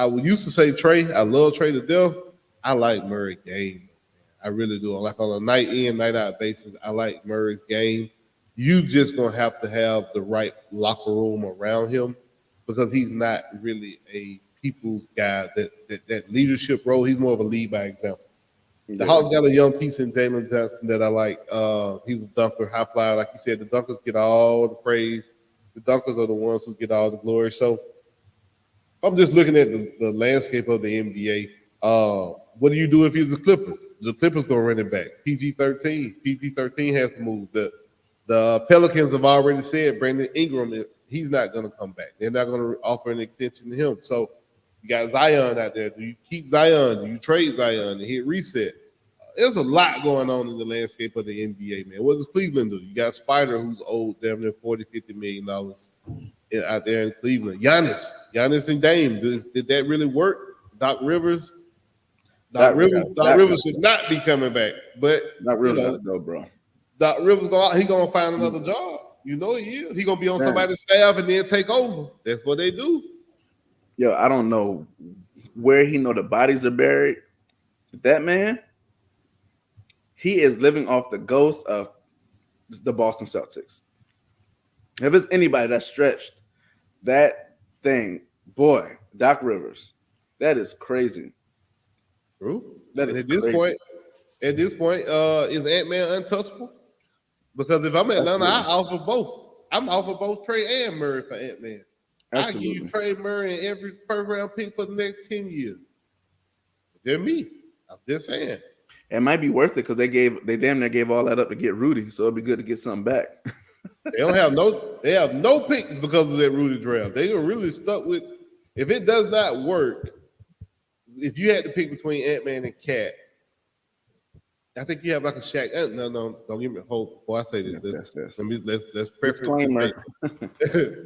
used to say Trey. I love Trey to death. I like Murray's game. I really do. Like on a night in, night out basis, I like Murray's game. You just gonna have to have the right locker room around him because he's not really a people's guy. That leadership role, he's more of a lead by example. The Hawks got a young piece in Jalen Johnson that I like. He's a dunker, high flyer. Like you said, the dunkers get all the praise. The dunkers are the ones who get all the glory. So I'm just looking at the landscape of the NBA. What do you do if you're the Clippers? The Clippers going to run it back. PG-13. PG-13 has to move. The Pelicans have already said Brandon Ingram, he's not going to come back. They're not going to offer an extension to him. So you got Zion out there. Do you keep Zion? Do you trade Zion and hit reset? There's a lot going on in the landscape of the NBA, man. What does Cleveland do? You got Spider, who's owed damn near $40-50 million out there in Cleveland. Giannis and Dame. Did that really work? Doc Rivers should not be coming back. But not really, though, bro. Doc Rivers gonna find another job. You know he is. He gonna be on somebody's staff and then take over. That's what they do. Yo, I don't know where he know the bodies are buried. That man, he is living off the ghost of the Boston Celtics. If it's anybody that stretched that thing, boy, Doc Rivers, that is crazy. True. That And is at this crazy. point, is Ant-Man untouchable? Because if I'm Atlanta, I offer both. I'm offer both Trey and Murray for Ant-Man. I give you Absolutely. Trey Murray and every first round pick for the next 10 years. They're me. I'm just saying. It might be worth it because they damn near gave all that up to get Rudy, so it'd be good to get something back. They have no picks because of that Rudy draft. They are really stuck with, if it does not work, if you had to pick between Ant-Man and Cat, I think you have like a Shaq. No, don't give me a hope before I say this. Let's preface this.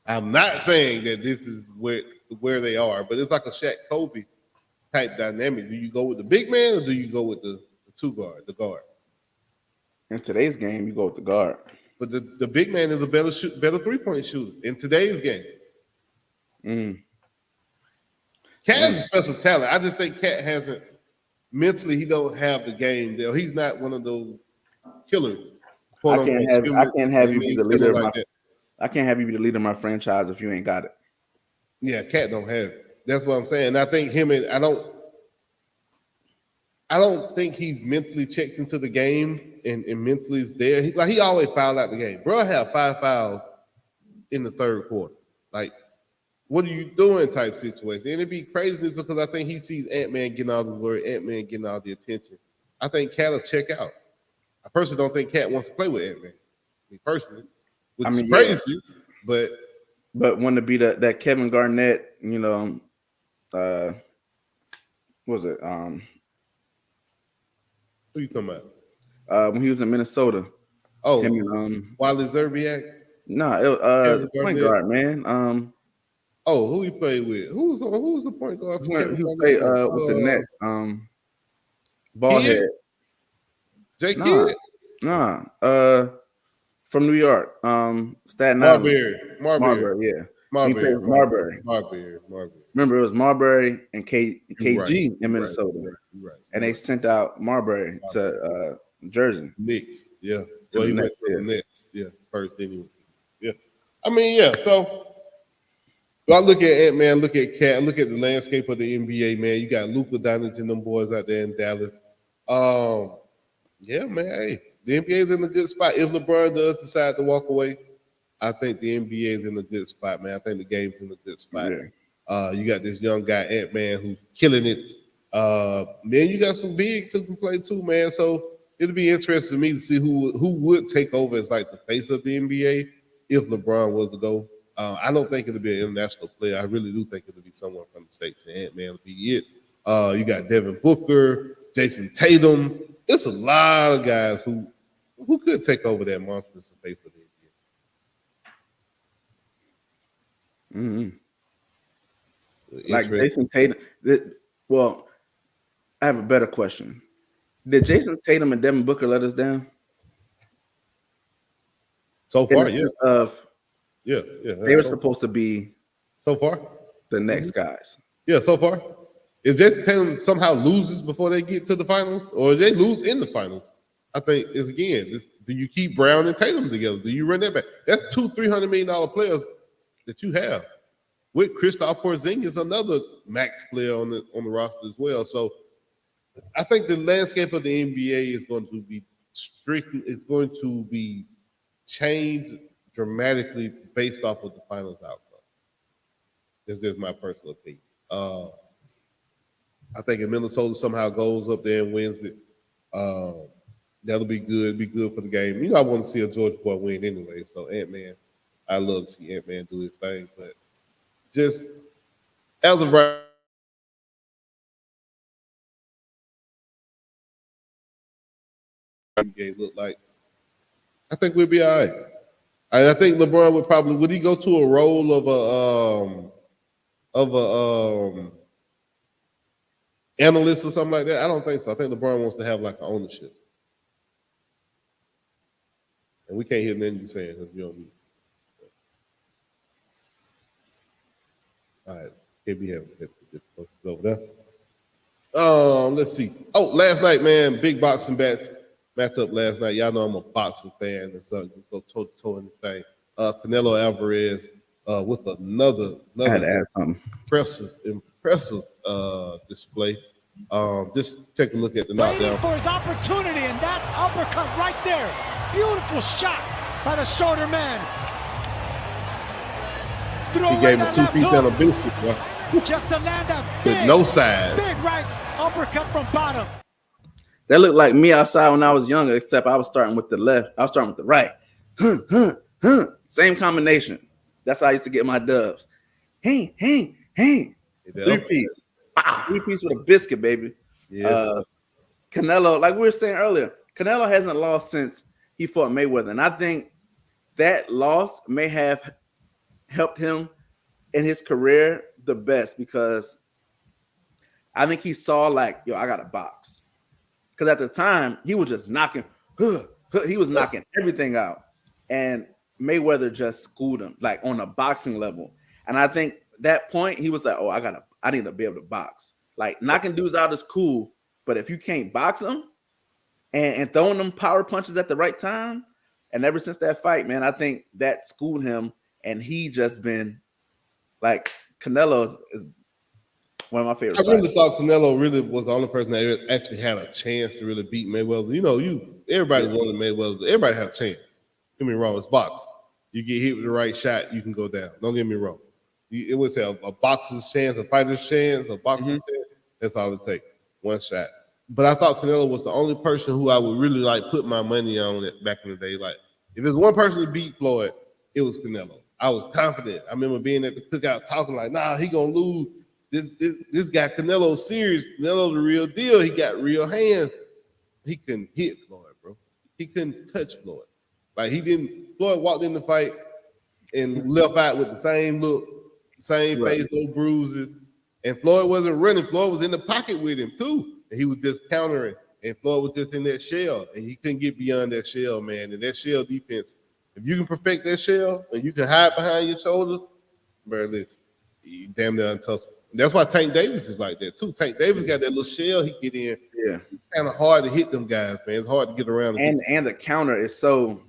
I'm not saying that this is where they are, but it's like a Shaq Kobe type dynamic. Do you go with the big man or do you go with the the guard? In today's game, you go with the guard. But the big man is a better 3-point shooter in today's game. Cat has a special talent. I just think Cat hasn't mentally. He don't have the game there. He's not one of those killers. I can't have you be the leader of my. I can't have you be the leader of my franchise if you ain't got it. Yeah, Cat don't have it. That's what I'm saying. I think him and I don't think he's mentally checks into the game and mentally is there. He always fouled out the game. Bro had 5 fouls in the third quarter. Like, what are you doing type situation? And it'd be craziness because I think he sees Ant-Man getting all the glory, Ant-Man getting all the attention. I think Cat will check out. I personally don't think Cat wants to play with Ant-Man. Me personally. Which is crazy, but when to be that Kevin Garnett, what was it? Who you talking about? When he was in Minnesota. Oh, him, Wally Zerbiak? No, point guard, man. Who he played with? Who was the point guard? He played with the Nets. Ballhead. Jake Kidd? Nah. From New York. Staten Island. Marbury. Yeah. Marbury. Remember, it was Marbury and KG in Minnesota. Right. And they sent out Marbury to Jersey. Knicks. Yeah. Well, he went to the Knicks. Yeah. First anyway. Yeah. I mean, yeah. So I look at Ant-Man, look at Cat, look at the landscape of the NBA, man. You got Luka Doncic and them boys out there in Dallas. Yeah, man. Hey, the NBA is in a good spot. If LeBron does decide to walk away, I think the NBA is in a good spot, man. I think the game's in a good spot. Yeah. You got this young guy, Ant-Man, who's killing it. Then you got some bigs who can play too, man. So it'll be interesting to me to see who would take over as like the face of the NBA if LeBron was to go. I don't think it'll be an international player. I really do think it'll be someone from the States, and Ant-Man will be it. You got Devin Booker, Jason Tatum. It's a lot of guys who could take over that monstrous face of the NBA. Mm-hmm. Like Jason Tatum. Well, I have a better question. Did Jason Tatum and Devin Booker let us down? So far, yeah. Yeah. They were supposed to be so far the next guys. Yeah, so far. If Jason Tatum somehow loses before they get to the finals, or they lose in the finals, I think is again, do you keep Brown and Tatum together? Do you run that back? That's $200-300 million players that you have. With Kristaps Porzingis, another max player on the roster as well. So I think the landscape of the NBA is going to be changed dramatically based off of the finals outcome. This is my personal opinion. I think if Minnesota somehow goes up there and wins it, that'll be good. Be good for the game. You know, I want to see a Georgia boy win anyway. So Ant-Man, I love to see Ant-Man do his thing. But just as of right, game look like, I think we'll be all right. I think LeBron would he go to a role of a analyst or something like that? I don't think so. I think LeBron wants to have like an ownership. And we can't hear nothing you're saying because you're on mute. All right. Kb have it over there. Let's see. Oh, last night, man, big boxing matchup last night. Y'all know I'm a boxing fan, and so we go toe-to-toe in this thing. Canelo Alvarez with another I had to add something. impressive display. Just take a look at the Waiting knockdown. for his opportunity, and that uppercut right there. Beautiful shot by the shorter man. He gave him a 2-piece and a biscuit, bro. Just to land a big, With no size. big right uppercut from bottom. That looked like me outside when I was younger, except I was starting with the left. I was starting with the right. Same combination. That's how I used to get my dubs. Hey. Three-piece. 3-piece with a biscuit, baby. Yeah. Canelo, like we were saying earlier, Canelo hasn't lost since he fought Mayweather. And I think that loss may have helped him in his career the best because I think he saw like, yo, I got to box. Because at the time, he was just knocking, he was knocking everything out. And Mayweather just schooled him, like on a boxing level. And I think that point, he was like, oh, I need to be able to box. Like knocking dudes out is cool, but if you can't box them and throwing them power punches at the right time, and ever since that fight, man, I think that schooled him, and he just been like Canelo is one of my favorite. I really thought Canelo really was the only person that actually had a chance to really beat Mayweather. You know, everybody wanted Mayweather. Everybody had a chance. Don't get me wrong, it's boxing. You get hit with the right shot, you can go down. Don't get me wrong. It was a boxer's chance, a fighter's chance, a boxer's chance. That's all it takes. One shot. But I thought Canelo was the only person who I would really like put my money on it back in the day. Like, if there's one person to beat Floyd, it was Canelo. I was confident. I remember being at the cookout talking like, nah, he gonna lose. This guy Canelo's serious. Canelo the real deal. He got real hands. He couldn't hit Floyd, bro. He couldn't touch Floyd. Like Floyd walked in the fight and left out with the same look, same face, no bruises. And Floyd wasn't running. Floyd was in the pocket with him too. And he was just countering. And Floyd was just in that shell. And he couldn't get beyond that shell, man. And that shell defense, if you can perfect that shell and you can hide behind your shoulders, bro, listen, you damn near untouchable. That's why Tank Davis is like that too. Tank Davis got that little shell he get in. Yeah. It's kind of hard to hit them guys, man. It's hard to get around. And the counter is so.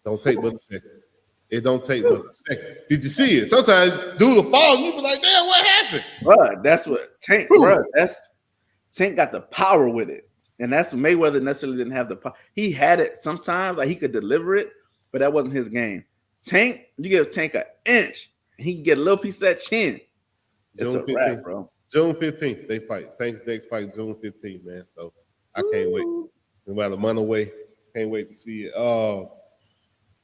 Don't take but a second. It don't take but a second. Did you see it? Sometimes dude will fall, you be like, damn, what happened? Bro, that's what Tank, bro. Tank got the power with it. And that's what Mayweather necessarily didn't have the power. He had it sometimes, like he could deliver it, but that wasn't his game. Tank, you give Tank an inch, and he can get a little piece of that chin. It's June a 15th, wrap, bro. June 15th, they fight. Tank's next fight, June 15th, man. So I can't wait. It's about a month away. Can't wait to see it.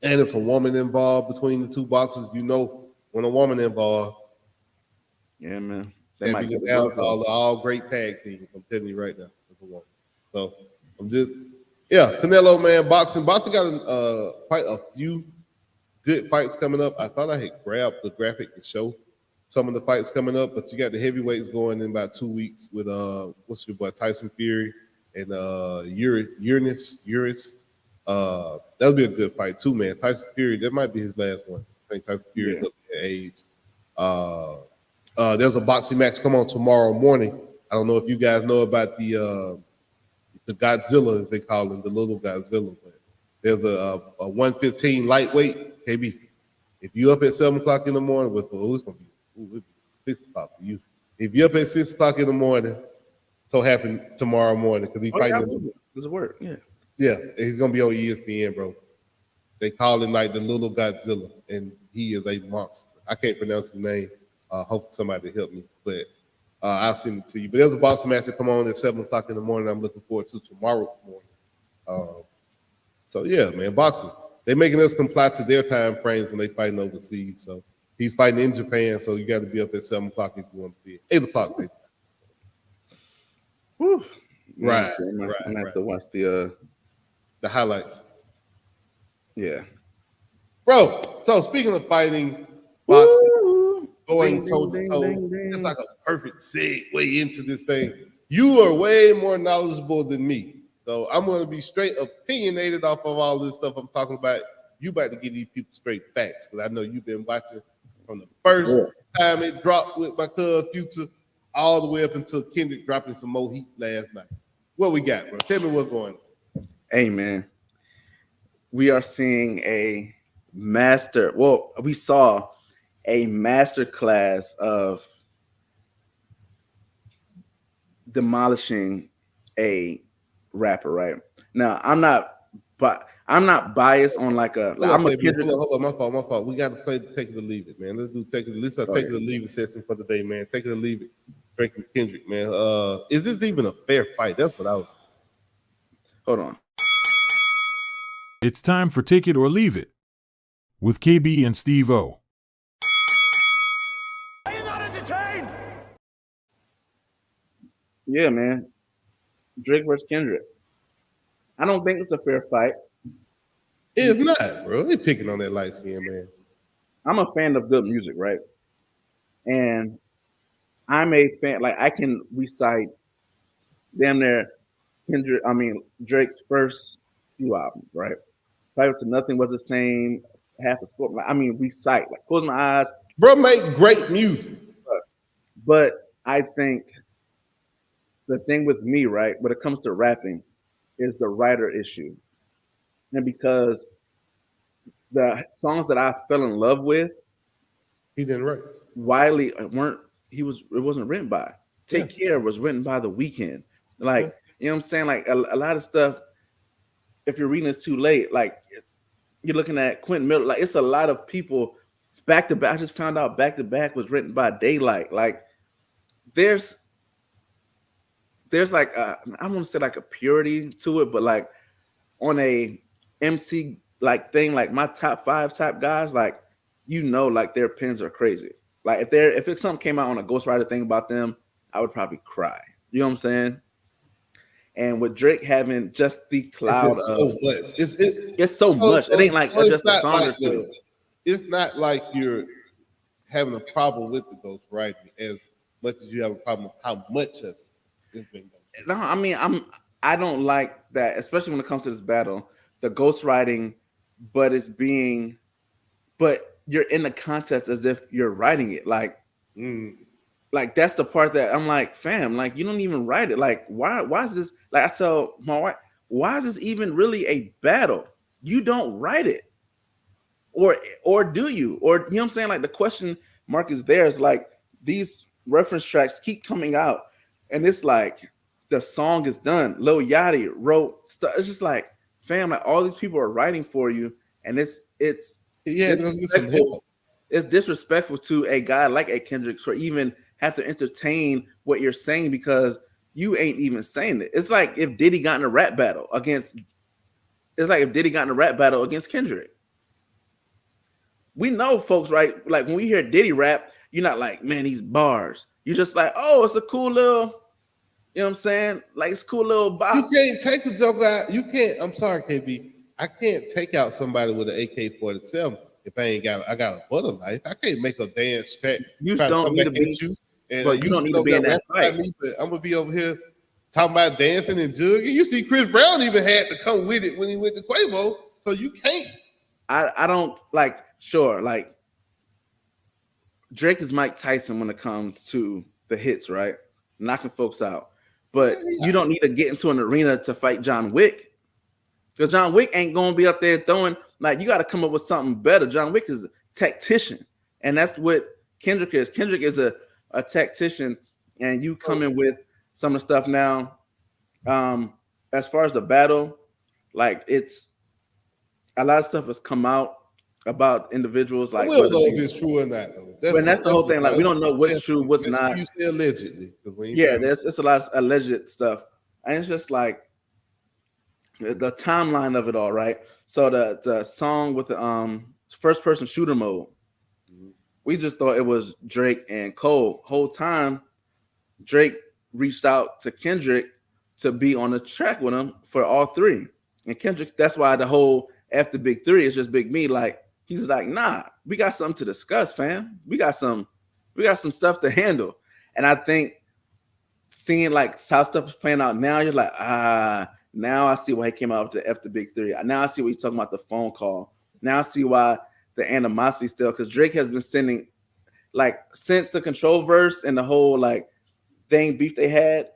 And it's a woman involved between the two boxers. You know, when a woman involved, yeah, man, they might get down all great tag teams. I'm telling you right now, it's a woman. So I'm just, Canelo, man, boxing got quite a few good fights coming up. I thought I had grabbed the graphic to show some of the fights coming up, but you got the heavyweights going in about 2 weeks with what's your boy Tyson Fury and Uris. That'll be a good fight too, man. Tyson Fury, that might be his last one. I think Tyson Fury is up to age. There's a boxing match come on tomorrow morning. I don't know if you guys know about the Godzilla, as they call him, the little Godzilla. But there's a 115 lightweight, KB. If you up at 7 o'clock in the morning, it's gonna be 6 o'clock for you. If you're up at 6 o'clock in the morning, so happen tomorrow morning because he's fighting. Does it work? Yeah. Yeah, he's gonna be on ESPN, bro. They call him like the little Godzilla, and he is a monster. I can't pronounce his name. Hope somebody help me, but I'll send it to you. But there's a boxing match that come on at 7 o'clock in the morning. I'm looking forward to tomorrow morning. So yeah, man, boxing. They're making us comply to their time frames when they fighting overseas. So he's fighting in Japan, so you got to be up at 7 o'clock if you want to see it. 8 o'clock. Whew. Right. I'm gonna have to watch the highlights. Yeah. Bro, so speaking of fighting, boxing, going toe-to-toe, it's like a perfect segue into this thing. You are way more knowledgeable than me. So I'm going to be straight opinionated off of all this stuff I'm talking about. You about to give these people straight facts because I know you've been watching from the first time it dropped with my cuz Future all the way up until Kendrick dropping some more heat last night. What we got, bro? Tell me what's going on. Hey, man. We are seeing we saw a master class of demolishing a rapper, right? Now, I'm not biased on like a. Like, I'm a Kendrick. Hold on, my fault. We got to play Take It or Leave It, man. Let's take it or Leave It session for the day, man. Take It or Leave It. Drake and Kendrick, man. Is this even a fair fight? That's what I was. Hold on. It's time for Take It or Leave It with KB and Steveo. Are you not entertained? Yeah, man. Drake versus Kendrick. I don't think it's a fair fight. It's not, bro. They picking on that light skin, man. I'm a fan of good music, right? And I'm a fan. Like I can recite damn near Drake's first few albums, right? Prior to Nothing Was the Same, Half a Sport. Like, recite. Like close my eyes. Bro, make great music. But I think the thing with me, right, when it comes to rapping, is the writer issue. And because the songs that I fell in love with, he didn't write. Wiley it wasn't written by. Take Care was written by The Weeknd. Like, you know what I'm saying? Like a lot of stuff, if you're reading this too late, like you're looking at Quentin Miller, like it's a lot of people. It's back to back. I just found out Back to Back was written by Daylight. Like there's like I don't want to say like a purity to it, but like on a MC like thing, like my top 5 type guys, like like their pens are crazy. Like if something came out on a ghostwriter thing about them, I would probably cry. You know what I'm saying? And with Drake having just the cloud it's so much. It's so much. It ain't like just a song or two. It's not like you're having a problem with the ghostwriting as much as you have a problem with how much of it is being done. No, I don't like that, especially when it comes to this battle, the ghostwriting, but you're in the contest as if you're writing it. Like that's the part that I'm like, fam, like you don't even write it. Like, why is this? Like I tell my wife, why is this even really a battle? You don't write it. Or do you? Or you know what I'm saying? Like the question mark is there. Is like these reference tracks keep coming out, and it's like the song is done. Lil Yachty wrote stuff. It's just like, fam, like all these people are writing for you, and it's disrespectful to a guy like a Kendrick to even have to entertain what you're saying because you ain't even saying it. It's like if Diddy got in a rap battle against Kendrick. We know folks, right? Like when we hear Diddy rap, you're not like, man, these bars. You're just like, oh, it's a cool little, you know what I'm saying? Like it's a cool little bop. You can't take a joke out. You can't. I'm sorry, KB. I can't take out somebody with an AK-47 if I got a butter knife. I can't make a dance track. You don't need to be. But you don't need to be in that fight. I'm gonna be over here talking about dancing and jugging. You see, Chris Brown even had to come with it when he went to Quavo. So you can't. I don't like. Sure, like Drake is Mike Tyson when it comes to the hits, right? Knocking folks out. But you don't need to get into an arena to fight John Wick. Because John Wick ain't going to be up there throwing, like, you got to come up with something better. John Wick is a tactician. And that's what Kendrick is. Kendrick is a tactician. And you come in with some of the stuff now. As far as the battle, like, it's a lot of stuff has come out about individuals. Like, we don't know if it's true or not, though. That's the whole thing. Like, we don't know what's true, what's not. You say allegedly. It's a lot of alleged stuff. And it's just like, the timeline of it all, right? So the song with the first person shooter mode, we just thought it was Drake and Cole. Whole time, Drake reached out to Kendrick to be on the track with him for all three. And Kendrick, that's why the whole after Big Three is just Big Me. Like he's like, nah, we got something to discuss, fam. We got some stuff to handle. And I think seeing like how stuff is playing out now, you're like, now I see why he came out with the F the Big Three. Now I see what he's talking about the phone call. Now I see why the animosity still, because Drake has been sending, like, since the Control verse and the whole like thing beef they had,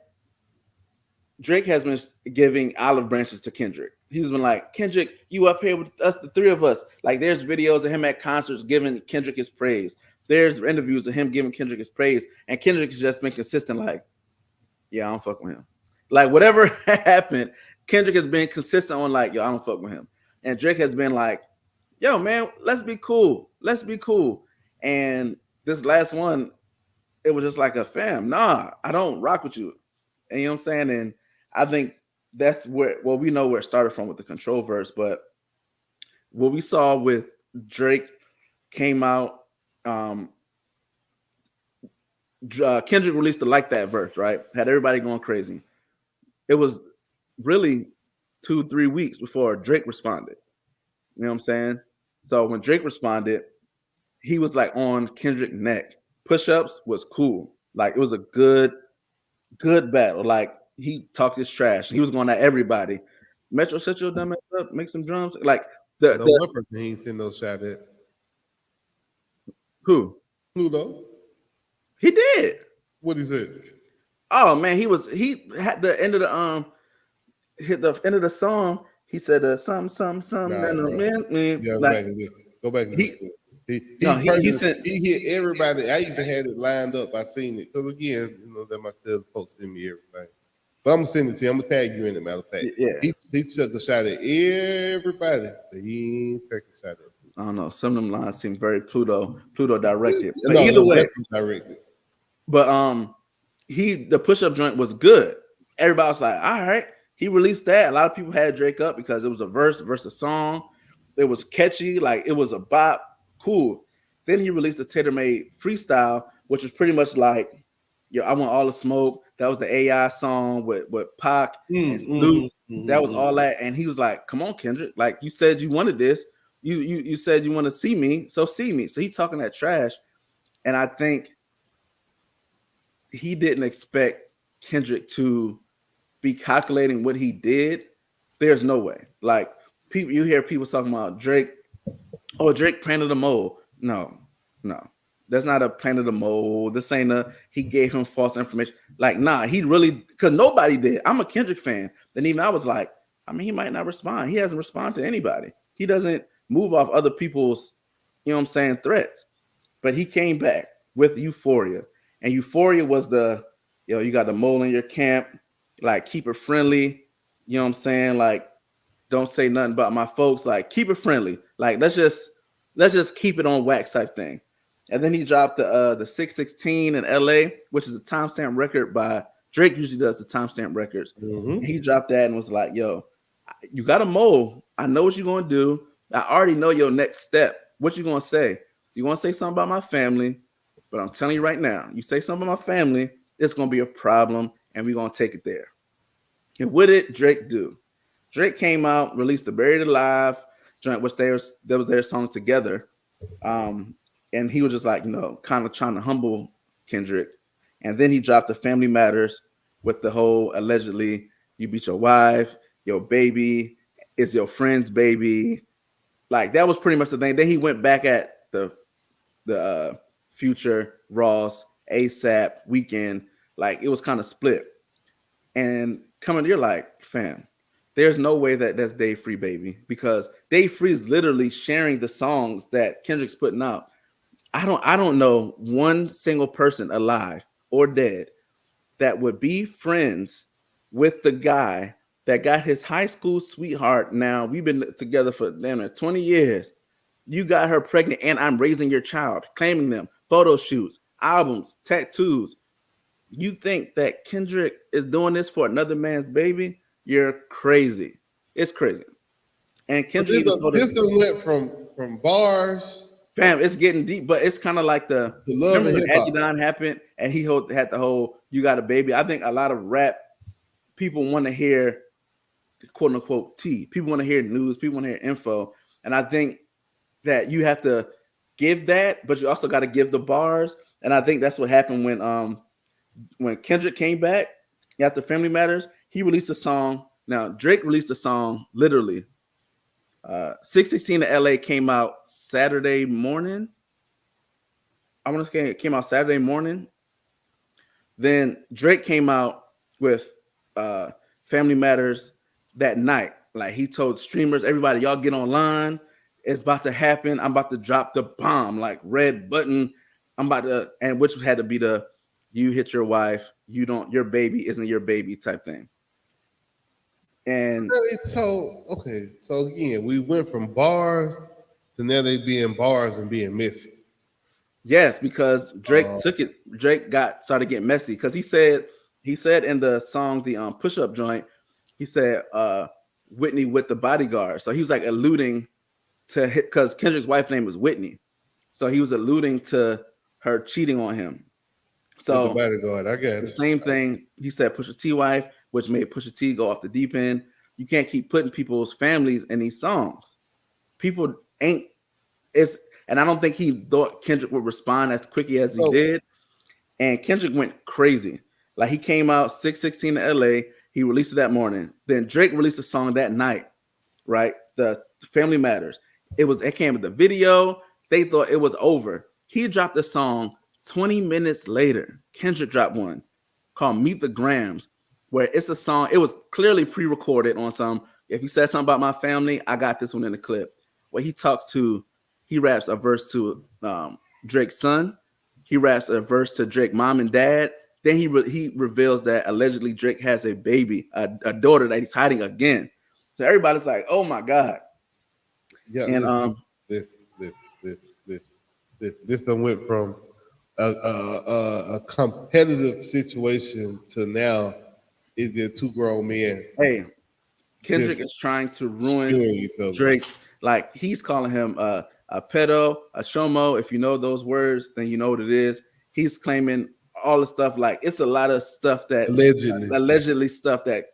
Drake has been giving olive branches to Kendrick. He's been like, Kendrick, you up here with us, the three of us. Like, there's videos of him at concerts giving Kendrick his praise. There's interviews of him giving Kendrick his praise. And Kendrick has just been consistent, like, yeah, I don't fuck with him. Like whatever happened, Kendrick has been consistent on like, yo, I don't fuck with him. And Drake has been like, yo, man, let's be cool. Let's be cool. And this last one, it was just like a fam. Nah, I don't rock with you. And you know what I'm saying? And I think that's where, well, we know where it started from with the Control verse, but what we saw with Drake came out, Kendrick released the Like That verse, right? Had everybody going crazy. It was really 2-3 weeks before Drake responded. You know what I'm saying? So when Drake responded, he was like on Kendrick neck. Push-ups was cool. Like it was a good battle. Like he talked his trash. He was going at everybody. Metro, shut your dumb ass up, make some drums. Like No one person he ain't seen no shot at. Who? Pluto. He did. What is it? Oh man, he had the end of the hit the end of the song. He said some man. Yeah, like, go back and listen. He hit everybody. I even had it lined up. I seen it because again, you know that my cousin posted me everything. But I'm gonna send it to you. I'm gonna tag you in it. Matter of fact, yeah. He took a shot at everybody. He ain't take a shot at. I don't know. Some of them lines seem very Pluto directed. But No, either way, directed. But the push-up joint was good. Everybody was like, all right. He released that. A lot of people had Drake up because it was a verse versus song. It was catchy, like it was a bop. Cool. Then he released a tailor-made freestyle, which was pretty much like, yo, I want all the smoke. That was the AI song with Pac and Snoop. That was all that. And he was like, come on, Kendrick. Like you said you wanted this. You said you want to see me, so see me. So he talking that trash. And I think he didn't expect Kendrick to be calculating what he did. There's no way. Like people, you hear people talking about Drake. Oh, Drake planted a mole. No, that's not a planted a mole. This ain't he gave him false information. Like, nah, he really, because nobody did. I'm a Kendrick fan. Then even I was like, I mean, he might not respond. He hasn't responded to anybody. He doesn't move off other people's, you know what I'm saying, threats. But he came back with Euphoria. And Euphoria was you got the mole in your camp, like keep it friendly. You know what I'm saying? Like, don't say nothing about my folks. Like, keep it friendly. Like, let's just keep it on wax type thing. And then he dropped the 616 in LA, which is a timestamp record by Drake. Usually does the timestamp records. Mm-hmm. He dropped that and was like, yo, you got a mole. I know what you're gonna do. I already know your next step. What you gonna say? You gonna say something about my family? But I'm telling you right now, you say something about my family, it's going to be a problem, and we're going to take it there. And what did Drake do? Drake came out, released the Buried Alive joint, which that was their song together. And he was just like, kind of trying to humble Kendrick. And then he dropped the Family Matters with the whole allegedly, you beat your wife, your baby, it's your friend's baby. Like, that was pretty much the thing. Then he went back at the Future, Ross, ASAP, Weekend, like it was kind of split. And coming, you're like, fam, there's no way that's Dave Free, baby, because Dave Free is literally sharing the songs that Kendrick's putting out. I don't know one single person alive or dead that would be friends with the guy that got his high school sweetheart. Now we've been together for 20 years. You got her pregnant, and I'm raising your child, claiming them. Photo shoots, albums, tattoos. You think that Kendrick is doing this for another man's baby? You're crazy. It's crazy. And Kendrick this went from bars. Fam, it's getting deep, but it's kind of like the love and hip-hop. Adidon happened, and he had the whole "you got a baby." I think a lot of rap people want to hear "quote unquote" tea. People want to hear news. People want to hear info, and I think that you have to give that, but you also got to give the bars. And I think that's what happened when Kendrick came back after Family Matters. He released a song. Now Drake released a song literally. 616 to LA came out Saturday morning. I want to say it came out Saturday morning. Then Drake came out with Family Matters that night. Like, he told streamers, everybody, y'all get online. It's about to happen. I'm about to drop the bomb, like red button. I'm about to, and which had to be the you hit your wife, your baby isn't your baby type thing. And so again, we went from bars to now they being bars and being messy. Yes, because Drake took it. Drake started getting messy because he said in the song, the Push Up joint, he said Whitney with the bodyguard. So he was like alluding to because Kendrick's wife's name was Whitney. So he was alluding to her cheating on him. So the bodyguard, I got the same thing. He said Pusha T wife, which made Pusha T go off the deep end. You can't keep putting people's families in these songs. People ain't and I don't think he thought Kendrick would respond as quickly as he did. And Kendrick went crazy. Like he came out 6/16 to LA. He released it that morning. Then Drake released a song that night, right? The Family Matters. It came with the video. They thought it was over. He dropped a song 20 minutes later. Kendrick dropped one called Meet the Grams, where it's a song. It was clearly pre-recorded on some. If he said something about my family, I got this one in the clip. Where he raps a verse to Drake's son. He raps a verse to Drake mom and dad. Then he reveals that allegedly Drake has a baby, a daughter that he's hiding again. So everybody's like, "Oh my God!" Yeah, and this done went from a competitive situation to now is there two grown men. Hey, Kendrick is trying to ruin Drake's. Like he's calling him a pedo, a shomo. If you know those words, then you know what it is. He's claiming all the stuff. Like it's a lot of stuff that allegedly stuff that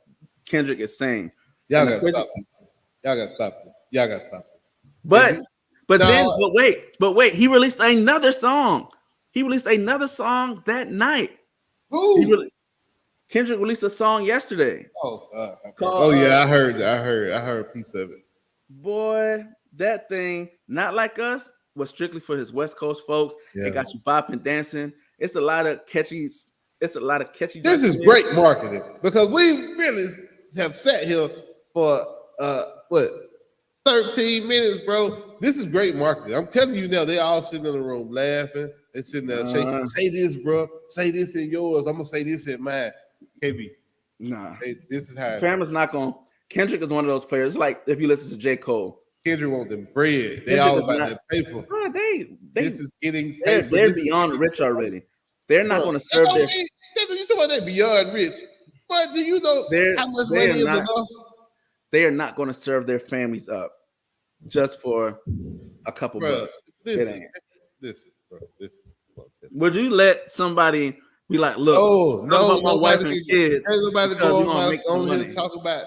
Kendrick is saying. Y'all gotta stop it. Y'all gotta stop it. But wait. He released another song. That night. Who? Kendrick released a song yesterday. I heard a piece of it. Boy, that thing, Not Like Us, was strictly for his West Coast folks. Yeah. It got you bopping, dancing. It's a lot of catchy. This is great marketing because we really have sat here for 13 minutes, bro. This is great marketing. I'm telling you now, they all sitting in the room laughing. They sitting there shaking. Say this, bro. Say this in yours. I'm gonna say this in mine. KB. Nah. This is how Family's not gonna. Kendrick is one of those players. It's like if you listen to J. Cole. Kendrick want them bread. They all about that paper. Bro, this is getting paper. They're beyond rich already. They're not going to serve their. You talking about that beyond rich? But do you know how much money is enough? They are not going to serve their families up just for a couple bucks. Listen. Would you let somebody be like, look? No, my wife and kids. Everybody go on here to talk about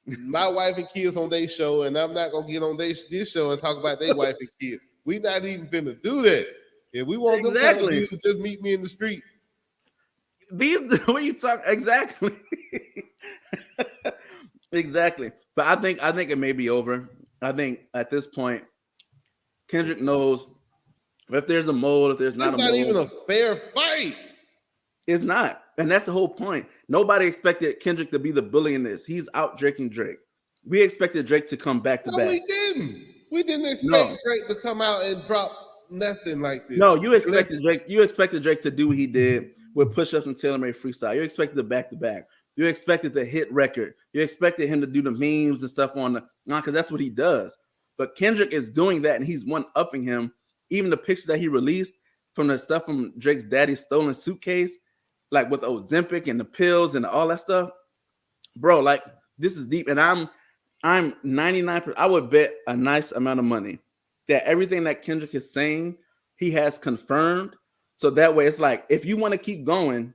my wife and kids on their show, and I'm not gonna get on this show and talk about their wife and kids. We not even finna do that. If we want them kind of views, just meet me in the street. What you talk exactly? Exactly. But I think it may be over. I think at this point, Kendrick knows if there's a mold, if there's not a mold. It's not even a fair fight. It's not. And that's the whole point. Nobody expected Kendrick to be the bully in this. He's out Draking Drake. We expected Drake to come back to back. We didn't. We didn't expect Drake to come out and drop nothing like this. No, you expected Drake. You expected Drake to do what he did with push-ups and tailor-made freestyle. You expected the back-to-back. You expected the hit record. You expected him to do the memes and stuff on the because that's what he does. But Kendrick is doing that, and he's one-upping him. Even the pictures that he released from the stuff from Drake's daddy's stolen suitcase, like with the Ozempic and the pills and all that stuff, bro. Like this is deep, and I'm 99%. I would bet a nice amount of money that everything that Kendrick is saying, he has confirmed. So that way, it's like if you want to keep going,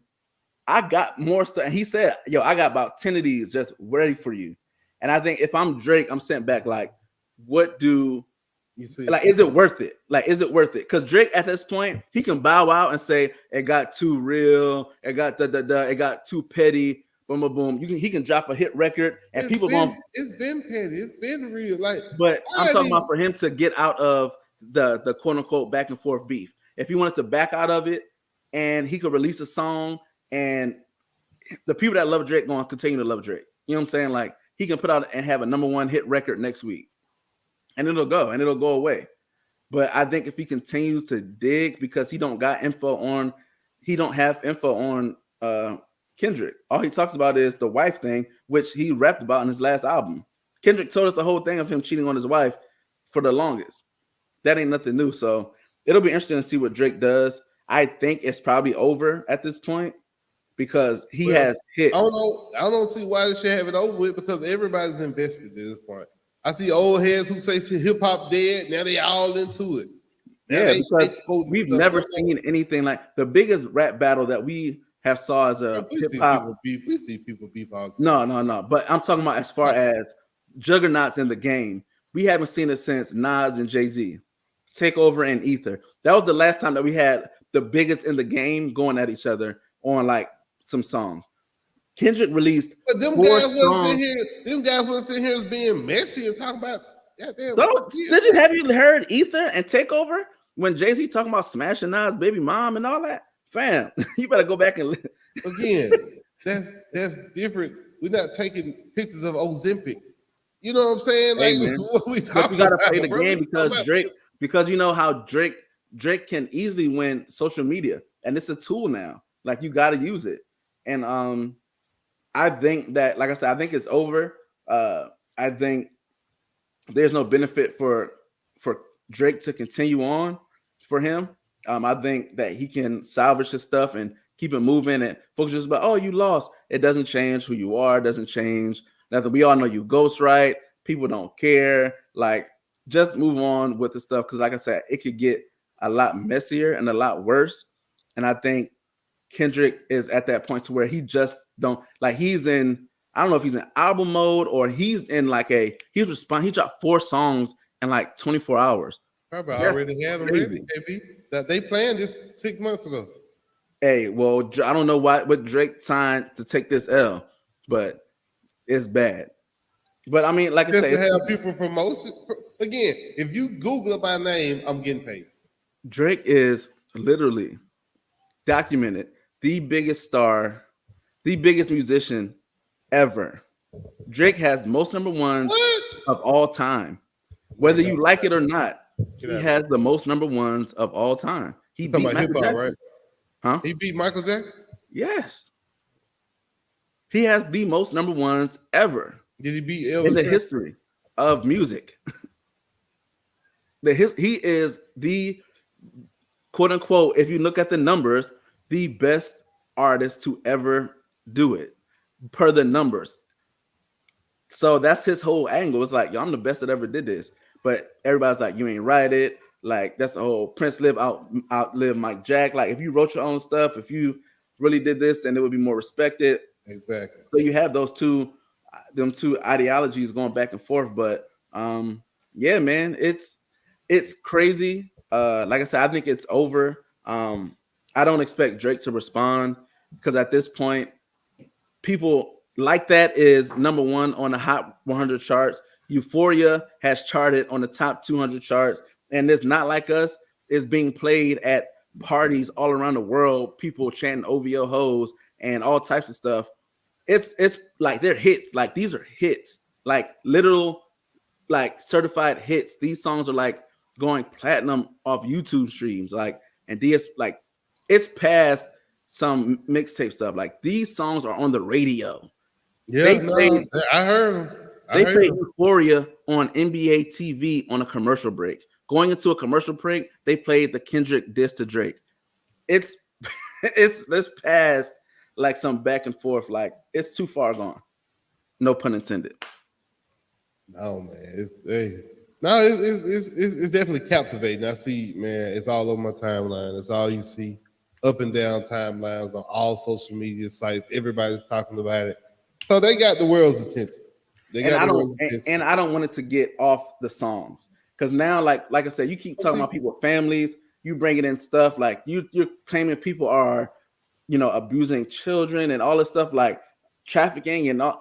I got more stuff. And he said, "Yo, I got about 10 of these just ready for you." And I think if I'm Drake, I'm sent back like, what do you see? Like, is it worth it? Like, is it worth it? Because Drake at this point, he can bow out and say it got too real, it got it got too petty. Boom, boom, boom. He can drop a hit record and it's been petty. It's been real. Like, but I'm talking about for him to get out of the quote unquote back and forth beef. If he wanted to back out of it and he could release a song and the people that love Drake going to continue to love Drake. You know what I'm saying? Like he can put out and have a #1 hit record next week and it'll go away. But I think if he continues to dig because he don't got info on he don't have info on Kendrick. All he talks about is the wife thing, which he rapped about in his last album. Kendrick told us the whole thing of him cheating on his wife for the longest. That ain't nothing new. So it'll be interesting to see what Drake does. I think it's probably over at this point because he has hits. I don't see why they should have it over with because everybody's invested at this point. I see old heads who say hip hop dead. Now they all into it. Yeah, because we've never seen anything like the biggest rap battle that we have saw as a hip hop. We see people beef all the time. No. But I'm talking about as far as juggernauts in the game. We haven't seen it since Nas and Jay-Z, Takeover and Ether. That was the last time that we had the biggest in the game going at each other on like some songs. Kendrick released. But them guys wasn't sitting here as being messy and talking about. So have you heard Ether and Takeover when Jay-Z talking about smashing Nas' baby mom and all that? Fam, you better go back and listen. Again, that's different. We're not taking pictures of Ozempic. You know what I'm saying? Like, hey, what we but you gotta play the game because Drake, because you know how Drake can easily win social media, and it's a tool now. Like you got to use it, and I think that, like I said, I think it's over. I think there's no benefit for Drake to continue on for him. I think that he can salvage his stuff and keep it moving, and folks just about, oh, you lost. It doesn't change who you are. It doesn't change nothing. We all know you ghostwrite. People don't care. Like, just move on with the stuff because, like I said, it could get a lot messier and a lot worse. And I think Kendrick is at that point to where he just don't like. He's in. I don't know if he's in album mode or he's in like he dropped 4 songs in like 24 hours. Probably already had them ready, KB. That they planned this 6 months ago. Hey, well, I don't know what Drake signed to take this L, but it's bad. But I mean, like I said, to have people promotion again. If you Google my name, I'm getting paid. Drake is literally documented the biggest star, the biggest musician ever. Drake has most number ones of all time. Whether you like it or not, he has the most number ones of all time. He beat Michael Jackson, right? Huh? He beat Michael Jackson? Yes. He has the most number ones ever. Did he beat Elvis in the history of music? He is the quote unquote, if you look at the numbers, the best artist to ever do it per the numbers. So that's his whole angle. It's like, yo, I'm the best that ever did this. But everybody's like, you ain't write it. Like, that's the whole Prince outlive Mike Jack. Like, if you wrote your own stuff, if you really did this, then it would be more respected. Exactly. So you have them two ideologies going back and forth. But yeah, man, it's crazy. Like I said, I think it's over. I don't expect Drake to respond because at this point, people like that is number 1 on the Hot 100 charts. Euphoria has charted on the top 200 charts, and it's Not Like Us is being played at parties all around the world. People chanting OVO hoes and all types of stuff. It's like they're hits. Like these are hits. Like literal, like certified hits. These songs are like going platinum off YouTube streams. Like and DS like it's past some mixtape stuff. Like these songs are on the radio. Yeah, I heard them. They played Euphoria on NBA TV on a commercial break. Going into a commercial break, they played the Kendrick diss to Drake. It's past like some back and forth. Like it's too far gone. No pun intended. No, man. It's definitely captivating. I see, man. It's all over my timeline. It's all you see, up and down timelines on all social media sites. Everybody's talking about it. So they got the world's attention. I don't want it to get off the songs because now, like I said, you keep talking about people, families. You bringing in stuff like you're claiming people are, abusing children and all this stuff like trafficking and all.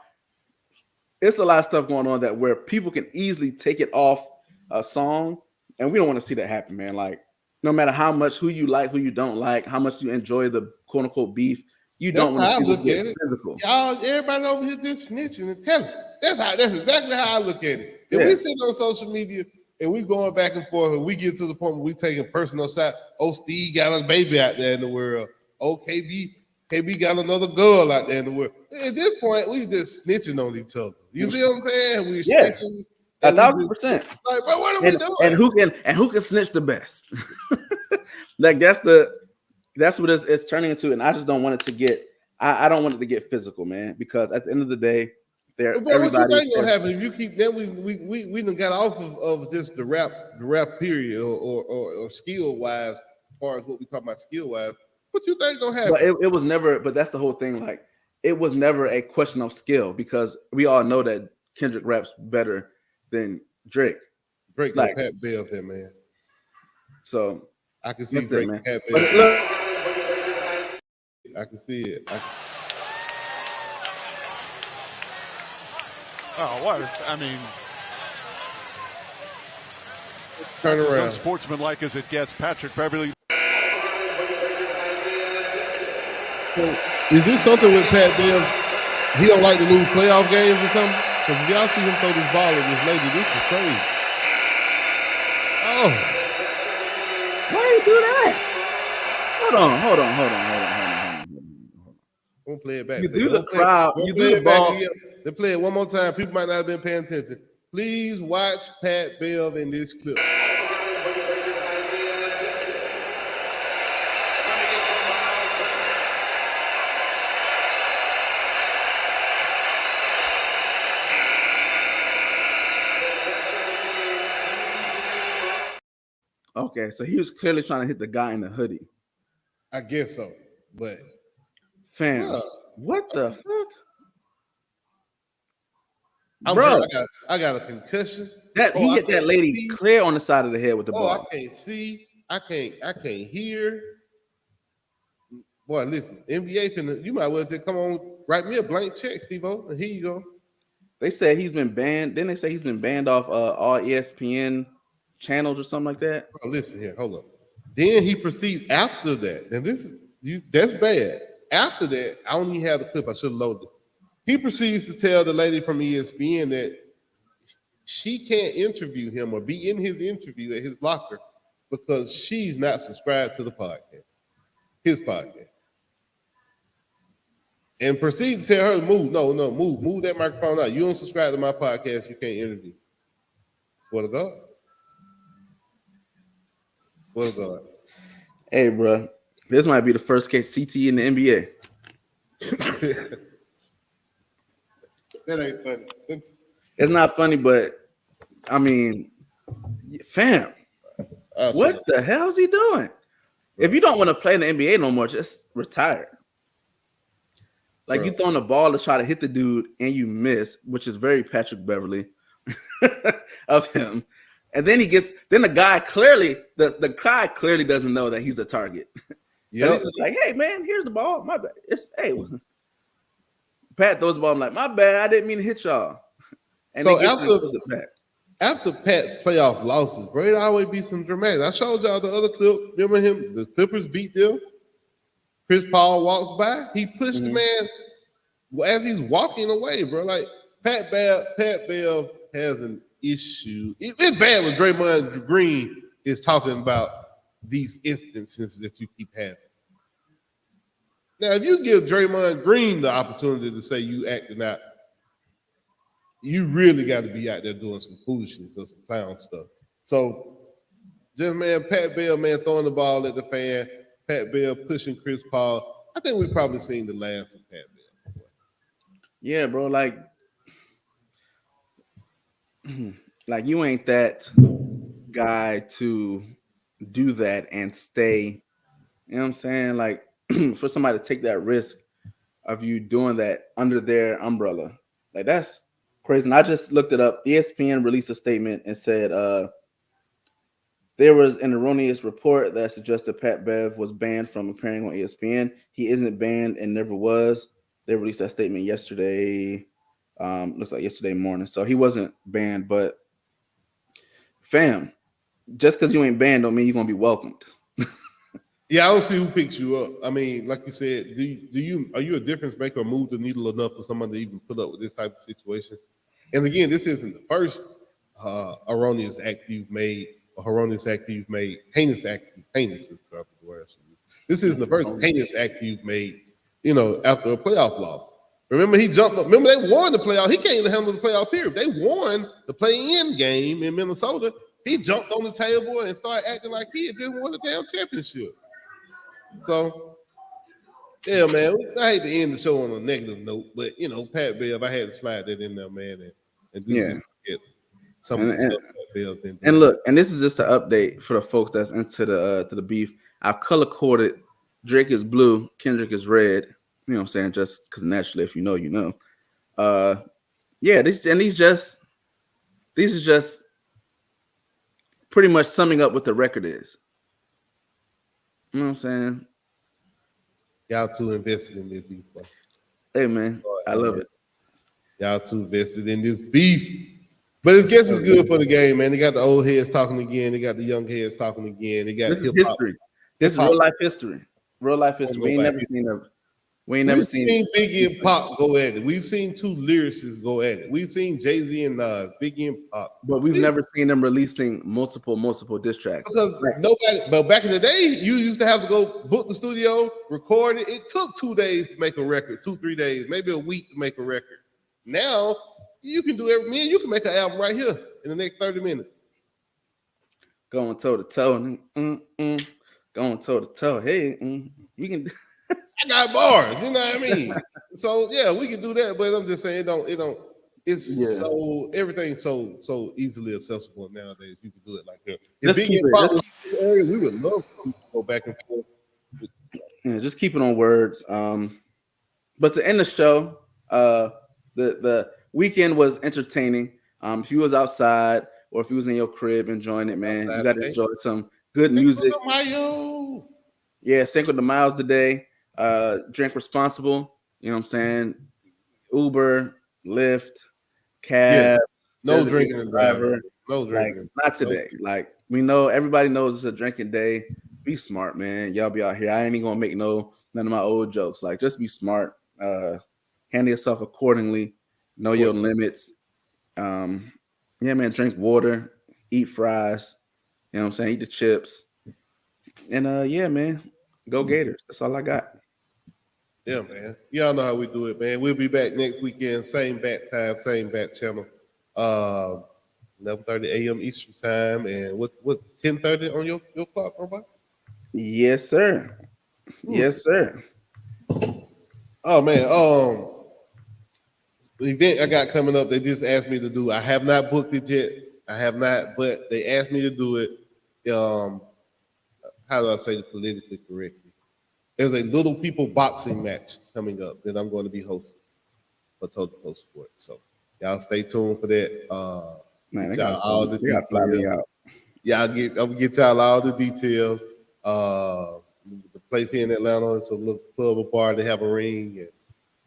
It's a lot of stuff going on that where people can easily take it off a song, and we don't want to see that happen, man. Like no matter how much who you like, who you don't like, how much you enjoy the quote unquote beef. That's how I look at it. Physical. Y'all, everybody over here just snitching and telling. That's exactly how I look at it. If we sit on social media and we going back and forth and we get to the point where we taking personal side, oh, Steve got a baby out there in the world. oh, KB got another girl out there in the world. At this point, we just snitching on each other. You see what I'm saying? We snitching. 1,000%. Like, bro, what are we doing? And who can snitch the best? Like that's what it's turning into, and I just don't want it to get. I don't want it to get physical, man, because at the end of the day, what you think gonna happen if you keep? Then we done got off of just the rap period or skill wise, as far as what we talk about skill wise. What you think gonna happen? But it was never. But that's the whole thing. Like it was never a question of skill because we all know that Kendrick raps better than Drake. Drake like Pat Bev there, man. So I can see Drake and Pat Bev. I can see it. Oh, what? I mean, turn around. As sportsmanlike as it gets, Patrick Beverly. So, is this something with Pat Bev? He don't like to lose playoff games or something? Because if y'all see him throw this ball at this lady, this is crazy. Oh. Why you do that? Hold on. We'll play it back. You do the crowd. You do the ball. They play it one more time. People might not have been paying attention. Please watch Pat Bev in this clip. Okay, so he was clearly trying to hit the guy in the hoodie. I guess so, but fam, what the fuck? Bro, I got a concussion. He hit that lady clear on the side of the head with the ball. I can't see. I can't hear. Boy, listen, NBA you might well just come on, write me a blank check, Steve-O, and here you go. They said he's been banned. Didn't they say he's been banned off all ESPN channels or something like that? Bro, listen here, hold up. Then he proceeds after that. And that's bad. After that, I don't even have the clip. I should have loaded it. He proceeds to tell the lady from ESPN that she can't interview him or be in his interview at his locker because she's not subscribed to the podcast, his podcast. And proceed to tell her to move. No, move that microphone out. You don't subscribe to my podcast, you can't interview. What a God. What a God. Hey, bro, this might be the first case CT in the NBA. That ain't funny. It's not funny, but I mean, fam, what the hell is he doing? If you don't want to play in the NBA no more, just retire. Like you throwing the ball to try to hit the dude and you miss, which is very Patrick Beverly of him. And then the guy clearly doesn't know that he's the target. Yeah, he's like, hey man, here's the ball. My bad. Pat throws the ball. I'm like, my bad. I didn't mean to hit y'all. And so after Pat's playoff losses, bro, it always be some dramatic. I showed y'all the other clip. Remember him? The Clippers beat them. Chris Paul walks by. He pushed the man as he's walking away, bro. Like Pat Bev has an issue. It's bad when Draymond Green is talking about these instances that you keep having. Now, if you give Draymond Green the opportunity to say you acting out, you really got to be out there doing some foolishness or some clown stuff. So, just man, Pat Bev, man, throwing the ball at the fan, Pat Bev pushing Chris Paul. I think we've probably seen the last of Pat Bev. Yeah, bro, like you ain't that guy to do that and stay, you know what I'm saying? Like for somebody to take that risk of you doing that under their umbrella, like that's crazy. And I just looked it up. ESPN released a statement and said there was an erroneous report that suggested Pat Bev was banned from appearing on ESPN. He isn't banned and never was. They released that statement yesterday. Looks like yesterday morning. So he wasn't banned, but fam, just because you ain't banned don't mean you're gonna be welcomed. Yeah, I don't see who picks you up. I mean, like you said, are you a difference maker or move the needle enough for someone to even put up with this type of situation? And again, this isn't the first heinous act you've made. Heinous is probably the word I should use. This isn't the first heinous act you've made, after a playoff loss. Remember, he jumped up. Remember, they won the playoff. He can't even handle the playoff period. They won the play-in game in Minnesota. He jumped on the table and started acting like he had just won the damn championship. So, yeah, man, I hate to end the show on a negative note, but, Pat Bev, I had to slide that in there, man, and get some of the stuff Pat Bev been doing. And look, and this is just an update for the folks that's into the beef. I've color-coded Drake is blue, Kendrick is red. You know what I'm saying? Just because naturally, if you know, you know. These are just pretty much summing up what the record is. You know what I'm saying? Y'all too invested in this beef, bro. Hey, man, I love it. Y'all too invested in this beef. But I guess it's good for the game, man. They got the old heads talking again. They got the young heads talking again. They got this is history. This is real life history. Real life history. We ain't never seen Biggie and Pop go at it. We've seen two lyricists go at it. We've seen Jay-Z and Nas, Biggie and Pop. But we've never seen them releasing multiple diss tracks. Because but back in the day, you used to have to go book the studio, record it. It took 2 days to make a record, 2-3 days, maybe a week to make a record. Now, you can do you can make an album right here in the next 30 minutes. Going toe to toe. Going toe to toe. Hey, you can. I got bars, you know what I mean? So yeah, we can do that, but I'm just saying everything's so easily accessible nowadays. You can do it like that. If Biggie and Pop was in this area, we would love to go back and forth. Yeah, just keep it on words. But to end the show, the weekend was entertaining. If you was outside or if you was in your crib enjoying it, man, you got to enjoy some good music. Yeah, Cinco de Mayo today. Drink responsible. You know what I'm saying? Uber, Lyft, cab. No drinking and driving. No drinking. Not today. We know everybody knows it's a drinking day. Be smart, man. Y'all be out here. I ain't even gonna make none of my old jokes. Just be smart. Handle yourself accordingly. Know your limits. Man, drink water, eat fries. You know what I'm saying? Eat the chips. And man, go Gators. That's all I got. Yeah, man. Y'all know how we do it, man. We'll be back next weekend, same bat time, same bat channel. 11:30 a.m. Eastern time, and what 10:30 on your clock, Robot? Yes, sir. Yes, sir. Oh man, the event I got coming up, they just asked me to do. I have not booked it yet. I have not, but they asked me to do it. How do I say it politically correctly? There's a Little People boxing match coming up that I'm going to be hosting for Toe2Toe Sports. So y'all stay tuned for that. Man, get y'all all the details. I'm gonna get y'all all the details. The place here in Atlanta, it's a little club or bar. They have a ring. And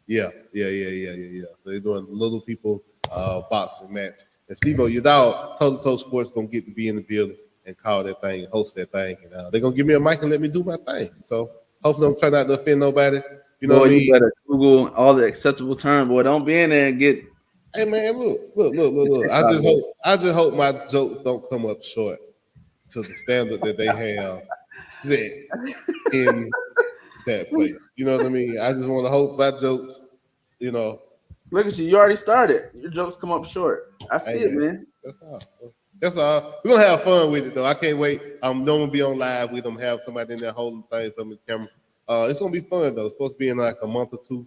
yeah. They're doing Little People boxing match. And Steve-O, your dog, Toe2Toe Sports, gonna get to be in the building and call that thing, and host that thing. And they're gonna give me a mic and let me do my thing. So hopefully I'm trying not to offend nobody. You know what I mean? You better Google all the acceptable terms, boy. Don't be in there and get. Hey man, look. I just hope my jokes don't come up short to the standard that they have set in that place. You know what I mean? I just want to hope my jokes, Look at you. You already started. Your jokes come up short. I see it, man. That's all. We're going to have fun with it, though. I can't wait. I'm going to be on live with them, have somebody in there holding things from the camera. It's going to be fun, though. It's supposed to be in like a month or two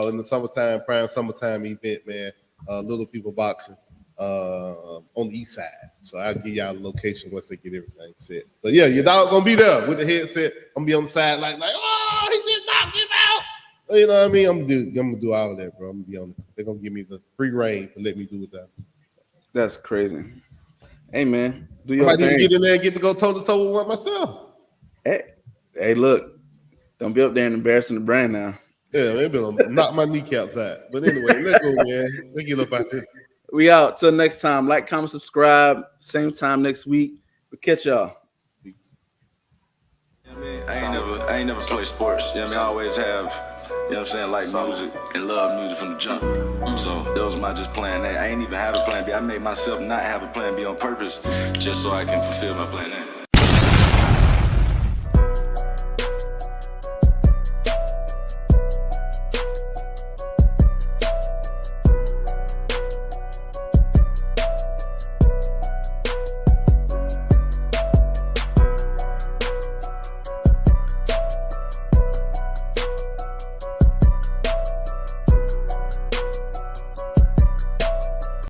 in the summertime, prime summertime event, man. Little People boxing on the east side. So I'll give y'all the location once they get everything set. But yeah, your dog going to be there with the headset. I'm going to be on the side like, oh, he just knocked him out. You know what I mean? I'm gonna do all of that, bro. I'm gonna be on it. They're gonna give me the free reign to let me do it. That's crazy. Hey man, do your thing. I might even get in there and get to go toe to toe with one myself. Hey, look, don't be up there and embarrassing the brand now. Yeah, maybe I'll knock my kneecaps out. But anyway, let's go, man. Let's get up out there. We out. Till next time. Like, comment, subscribe. Same time next week. We'll catch y'all. Peace. I ain't never played sports. You know what I mean? I always have. You know what I'm saying? Like music and love music from the jump. So that was my just plan A. I ain't even have a plan B. I made myself not have a plan B on purpose just so I can fulfill my plan A.